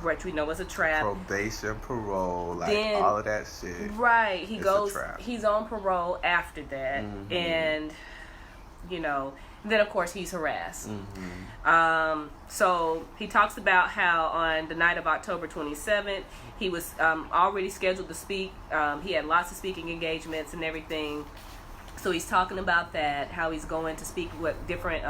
Probation, parole, then, all of that shit. Right, he's on parole after that, mm-hmm. and then of course he's harassed. Mm-hmm. So he talks about how on the night of October 27th, he was already scheduled to speak. He had lots of speaking engagements and everything. So he's talking about that, how he's going to speak with different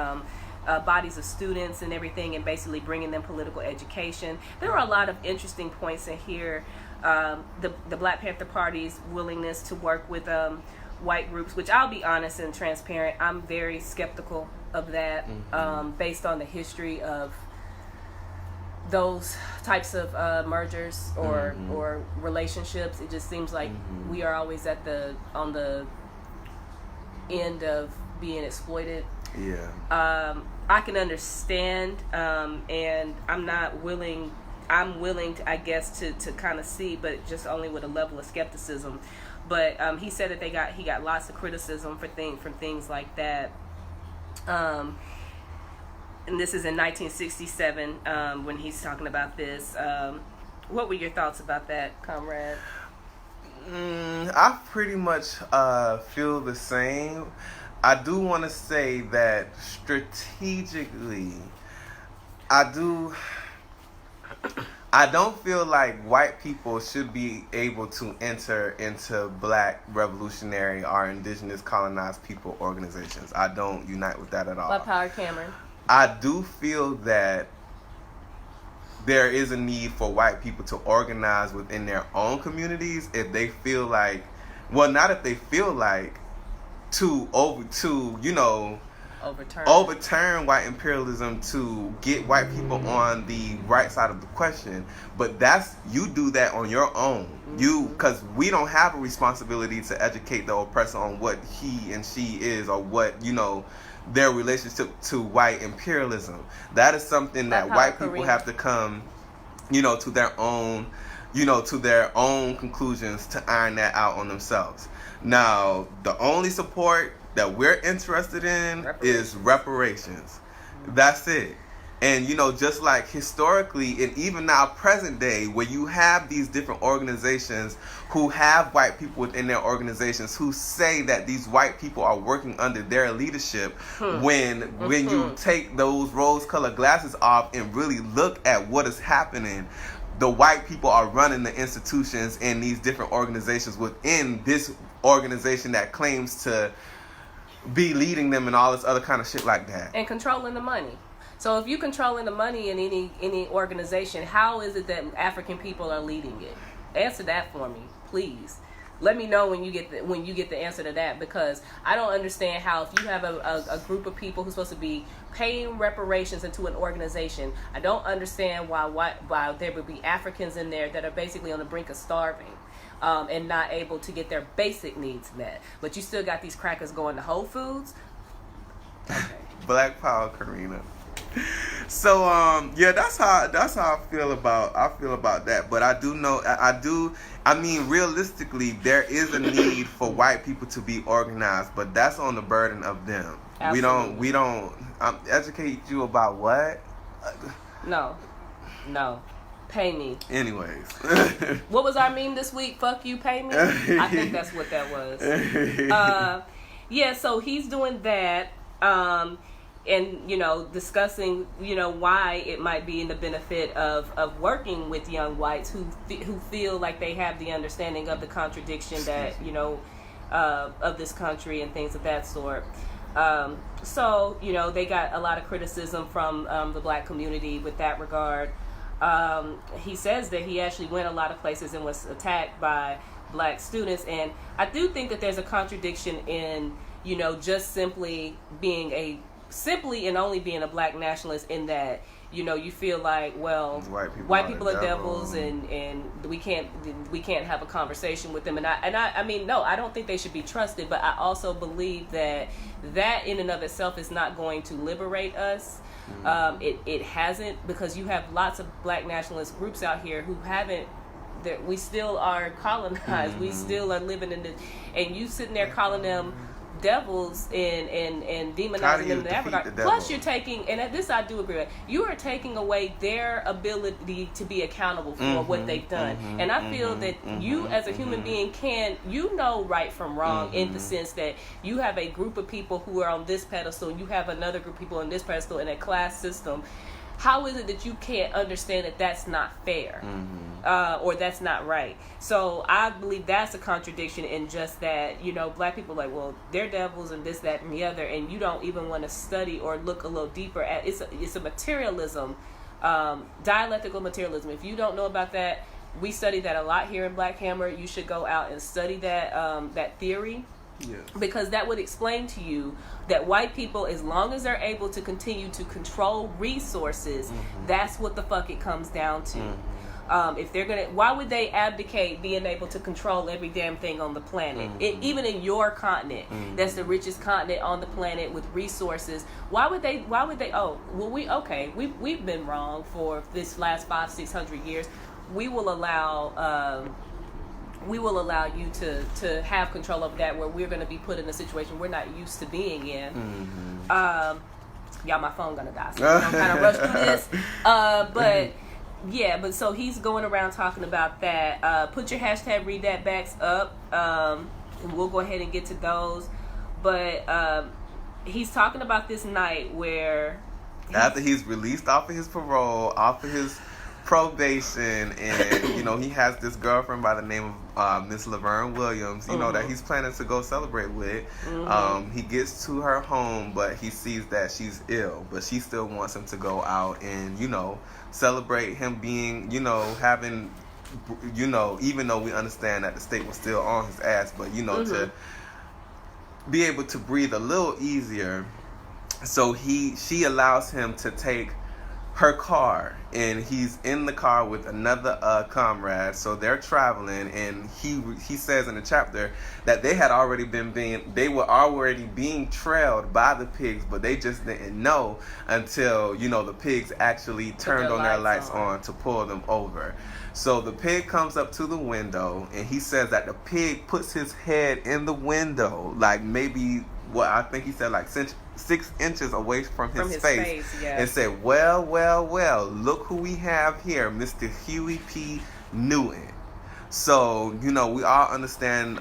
bodies of students and everything, and basically bringing them political education. There are a lot of interesting points in here. The Black Panther Party's willingness to work with white groups, which I'll be honest and transparent, I'm very skeptical of that, mm-hmm. Based on the history of those types of mergers or mm-hmm. or relationships. It just seems like mm-hmm. we are always on the end of being exploited. I can understand, and I'm willing to, I guess, to kind of see, but just only with a level of skepticism. But he said that he got lots of criticism from things like that. And this is in 1967 when he's talking about this. What were your thoughts about that, comrade? I pretty much feel the same. I do want to say that strategically, I don't feel like white people should be able to enter into Black revolutionary or indigenous colonized people organizations. I don't unite with that at all. Black Power Cameron. I do feel that there is a need for white people to organize within their own communities if they feel like, well, not if they feel like, to overturn white imperialism to get white people on the right side of the question. But you do that on your own. Because we don't have a responsibility to educate the oppressor on what he and she is, or what, their relationship to white imperialism. That is something that white people have to come, to their own, to their own conclusions to iron that out on themselves. Now, the only support that we're interested in is reparations. That's it. And, you know, just like historically and even now present day, where you have these different organizations who have white people within their organizations who say that these white people are working under their leadership, when you take those rose-colored glasses off and really look at what is happening, the white people are running the institutions and these different organizations within this organization that claims to be leading them and all this other kind of shit like that. And controlling the money. So if you're controlling the money in any organization, how is it that African people are leading it? Answer that for me, please. Let me know when you get the answer to that, because I don't understand how, if you have a group of people who's supposed to be paying reparations into an organization, I don't understand why there would be Africans in there that are basically on the brink of starving. And not able to get their basic needs met. But you still got these crackers going to Whole Foods. Okay. Black power, Karina. So yeah, that's how I feel about that. But I mean realistically, there is a need for white people to be organized, but that's on the burden of them. Absolutely. We don't educate you about what? No. Pay me. Anyways. What was our meme this week? Fuck you, pay me? I think that's what that was. Yeah, so he's doing that. And, you know, discussing, you know, why it might be in the benefit of working with young whites who feel like they have the understanding of the contradiction that, you know, of this country and things of that sort. So, you know, they got a lot of criticism from the black community with that regard. He says that he actually went a lot of places and was attacked by black students. And I do think that there's a contradiction in, you know, just simply and only being a black nationalist, in that, you know, you feel like, well, white people are devils and we can't have a conversation with them. And I mean, no, I don't think they should be trusted, but I also believe that in and of itself is not going to liberate us. It hasn't, because you have lots of black nationalist groups out here who haven't, that we still are colonized. We still are living in this, and you sitting there calling them devils and demonizing them in that regard. Plus you're taking, and at this I do agree with, you are taking away their ability to be accountable for what they've done. And I feel that you as a human being you know right from wrong, in the sense that you have a group of people who are on this pedestal, you have another group of people on this pedestal in a class system. How is it that you can't understand that that's not fair, or that's not right? So I believe that's a contradiction in just that, you know, black people are like, well, they're devils and this, that, and the other, and you don't even want to study or look a little deeper at it's a materialism, dialectical materialism. If you don't know about that, we study that a lot here in Black Hammer. You should go out and study that theory. Yes. Because that would explain to you that white people, as long as they're able to continue to control resources, that's what the fuck it comes down to. If they're gonna, why would they abdicate being able to control every damn thing on the planet? Even in your continent, that's the richest continent on the planet with resources. Why would they? Oh, well, we've been wrong for this last 500-600 years. We will allow you to have control over that, where we're going to be put in a situation we're not used to being in. Y'all, my phone gonna die, so I'm kind of rush through this. But so he's going around talking about that. Put your hashtag read that backs up, and we'll go ahead and get to those. But he's talking about this night where after he's released off of his parole, off of his probation, and you know, he has this girlfriend by the name of Miss Laverne Williams, you know, that he's planning to go celebrate with. He gets to her home, but he sees that she's ill, but she still wants him to go out and, you know, celebrate him being, you know, having, you know, even though we understand that the state was still on his ass, but, you know, to be able to breathe a little easier. So she allows him to take her car, and he's in the car with another comrade. So they're traveling, and he says in the chapter that they were already being trailed by the pigs, but they just didn't know until, you know, the pigs actually turned on their lights on to pull them over. So the pig comes up to the window, and he says that the pig puts his head in the window, like maybe what I think he said, like 6 inches away from his face, yeah. and said, well, look who we have here, Mr. Huey P. Newton. So, we all understand,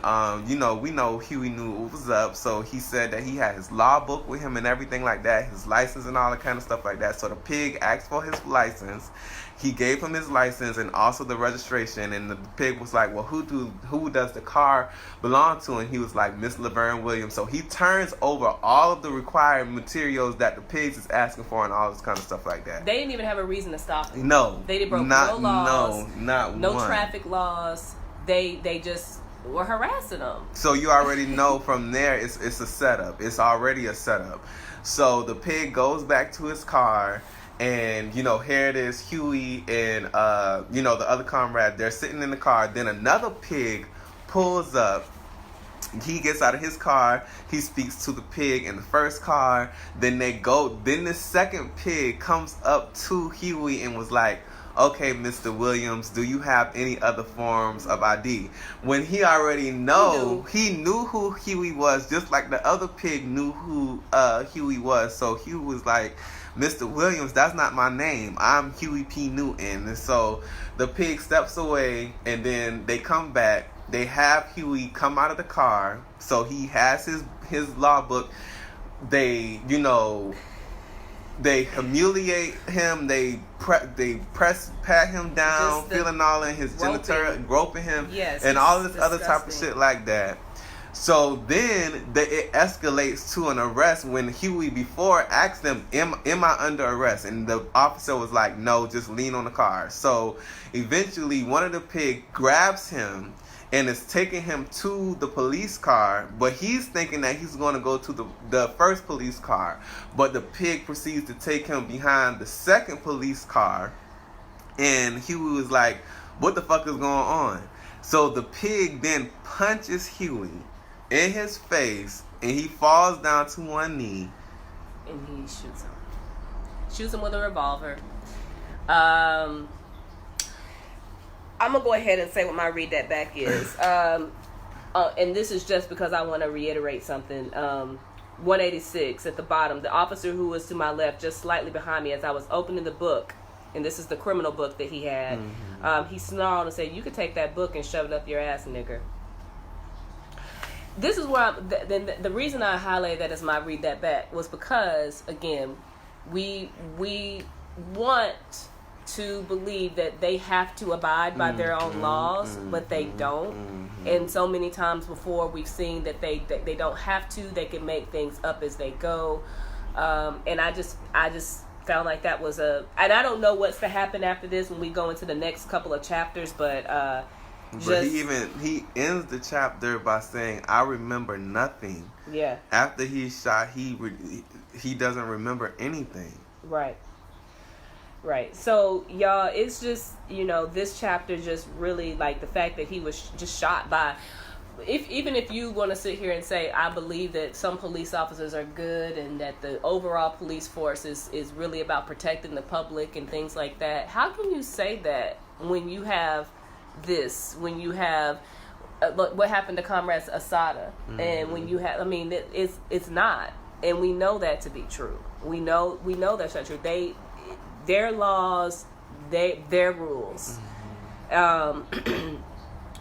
we know Huey knew what was up. So he said that he had his law book with him and everything like that, his license and all that kind of stuff like that. So the pig asked for his license. He gave him his license and also the registration. And the pig was like, well, who does the car belong to? And he was like, Miss Laverne Williams. So he turns over all of the required materials that the pigs is asking for and all this kind of stuff like that. They didn't even have a reason to stop him. No. They didn't broke no laws. No traffic laws. They just were harassing them. So you already know from there it's a setup. It's already a setup. So the pig goes back to his car. And, here it is, Huey and, the other comrade, they're sitting in the car. Then another pig pulls up. He gets out of his car. He speaks to the pig in the first car. Then the second pig comes up to Huey and was like, okay, Mr. Williams, do you have any other forms of ID? When he already he knew who Huey was, just like the other pig knew who Huey was. So Huey was like, Mr. Williams, that's not my name. I'm Huey P. Newton. And so the pig steps away, and then they come back. They have Huey come out of the car. So he has his law book. They humiliate him. They pat him down, feeling all in his genitalia, groping him, and all this other type of shit like that. So then it escalates to an arrest when Huey before asked them, am I under arrest? And the officer was like, no, just lean on the car. So eventually one of the pigs grabs him and is taking him to the police car, but he's thinking that he's going to go to the first police car. But the pig proceeds to take him behind the second police car, and Huey was like, what the fuck is going on? So the pig then punches Huey in his face, and he falls down to one knee. And he shoots him. Shoots him with a revolver. I'm going to go ahead and say what my read that back is. And this is just because I want to reiterate something. 186 at the bottom. The officer who was to my left, just slightly behind me as I was opening the book, and this is the criminal book that he had, he snarled and said, you could take that book and shove it up your ass, nigger. This is where the reason I highlighted that as my read that back was because, again, we want to believe that they have to abide by their own laws, but they don't. And so many times before we've seen that they don't have to. They can make things up as they go. And I just found like that was and I don't know what's to happen after this when we go into the next couple of chapters, but he ends the chapter by saying, I remember nothing. Yeah. After he's shot, he doesn't remember anything. Right. So, y'all, it's just, this chapter just really, like, the fact that he was just shot by, even if you want to sit here and say, I believe that some police officers are good and that the overall police force is really about protecting the public and things like that, how can you say that when you have this, when you have what happened to Comrade Asada, and when you have, it's not, and we know that to be true. We know that's not true. Their laws, their rules.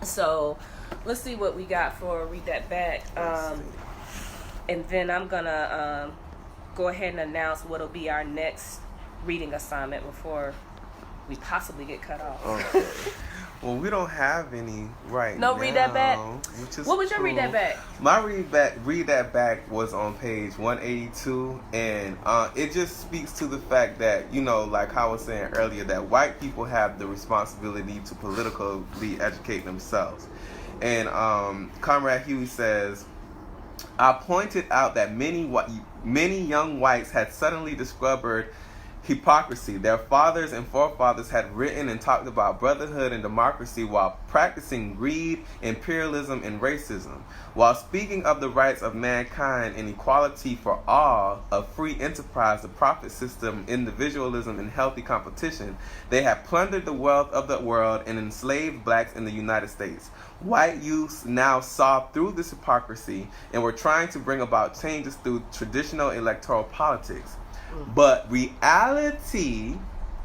So let's see what we got for read that back, and then I'm gonna go ahead and announce what'll be our next reading assignment before we possibly get cut off. Okay. Well, we don't have any right now. No, read that back. What was your cool. read that back? My read that back was on page 182, and it just speaks to the fact that, like how I was saying earlier, that white people have the responsibility to politically educate themselves. And Comrade Huey says, I pointed out that many young whites had suddenly discovered hypocrisy. Their fathers and forefathers had written and talked about brotherhood and democracy while practicing greed, imperialism, and racism. While speaking of the rights of mankind and equality for all, of free enterprise, the profit system, individualism, and healthy competition, they had plundered the wealth of the world and enslaved blacks in the United States. White youths now saw through this hypocrisy and were trying to bring about changes through traditional electoral politics. But reality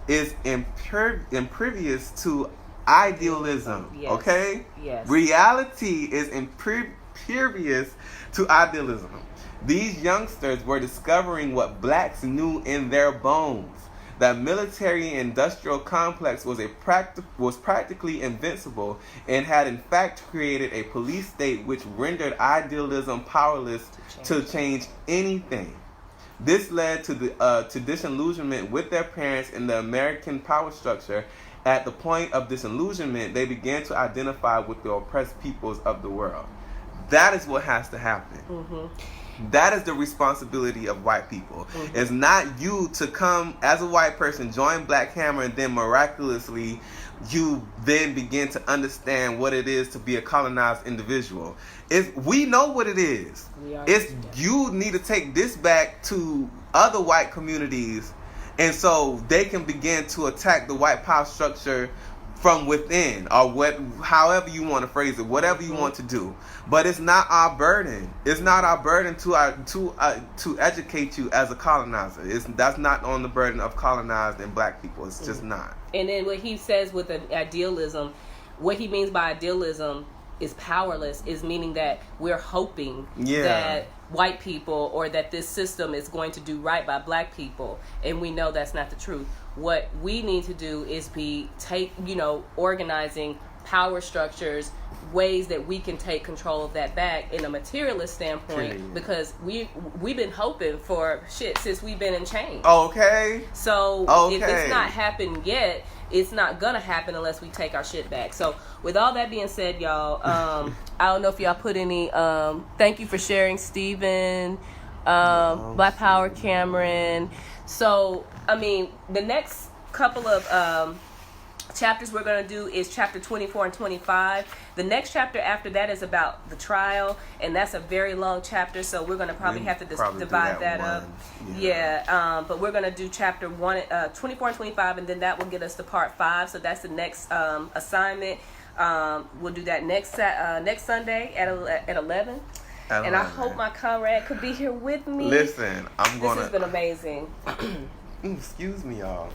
is impervious to idealism. Yes. Okay? Yes. Reality is impervious to idealism. These youngsters were discovering what blacks knew in their bones. That military-industrial complex was practically invincible and had in fact created a police state which rendered idealism powerless to change anything. This led to disillusionment with their parents in the American power structure. At the point of disillusionment, they began to identify with the oppressed peoples of the world. That is what has to happen. Mm-hmm. That is the responsibility of white people. Mm-hmm. It's not you to come as a white person, join Black Hammer, and then miraculously you then begin to understand what it is to be a colonized individual. We know what it is. You need to take this back to other white communities, and so they can begin to attack the white power structure from within, or however you want to phrase it, whatever you want to do. But it's not our burden. It's not our burden to educate you as a colonizer. That's not on the burden of colonized and black people. It's just not. And then what he says with the idealism, what he means by idealism is powerless, is meaning that we're hoping that white people or that this system is going to do right by black people, and we know that's not the truth. What we need to do is organizing power structures, ways that we can take control of that back in a materialist standpoint, because we've been hoping for shit since we've been in chains. Okay. So if it's not happened yet, it's not gonna happen unless we take our shit back. So with all that being said, y'all, I don't know if y'all put any thank you for sharing, Steven, Black Power, Cameron. So I mean, the next couple of chapters we're going to do is chapter 24 and 25. The next chapter after that is about the trial, and that's a very long chapter, so we're going to probably have to divide that up. But we're going to do chapter 24 and 25, and then that will get us to part 5. So that's the next assignment. We'll do that next Sunday at 11. And I hope my comrade could be here with me. Listen, this has been amazing. Excuse me, y'all.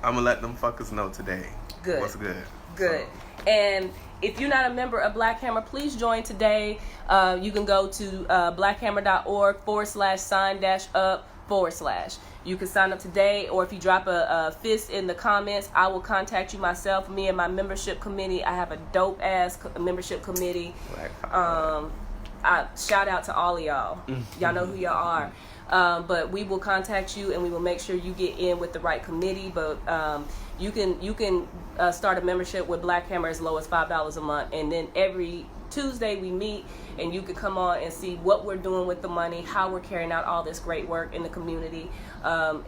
I'm gonna let them fuckers know today. Good. What's good? Good. So. And if you're not a member of Black Hammer, please join today. You can go to blackhammer.org/sign-up/. You can sign up today, or if you drop a fist in the comments, I will contact you myself. Me and my membership committee. I have a dope ass membership committee. I shout out to all of y'all. Y'all know who y'all are. But we will contact you, and we will make sure you get in with the right committee. But you can start a membership with Black Hammer as low as $5 a month, and then every Tuesday we meet, and you can come on and see what we're doing with the money, how we're carrying out all this great work in the community.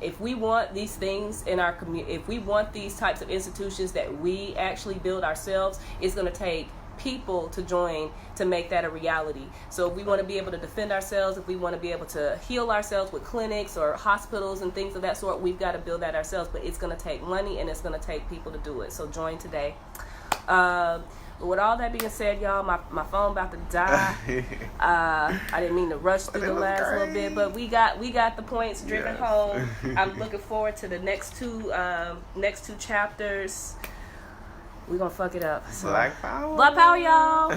If we want these things in our community, if we want these types of institutions that we actually build ourselves, it's going to take people to join to make that a reality. So if we want to be able to defend ourselves, if we want to be able to heal ourselves with clinics or hospitals and things of that sort, we've got to build that ourselves. But it's going to take money, and it's going to take people to do it. So join today. With all that being said, y'all, my phone about to die. I didn't mean to rush through the last little bit, but we got the points driven home. I'm looking forward to the next two chapters. We're gonna fuck it up. So. Black Power. Black Power, y'all.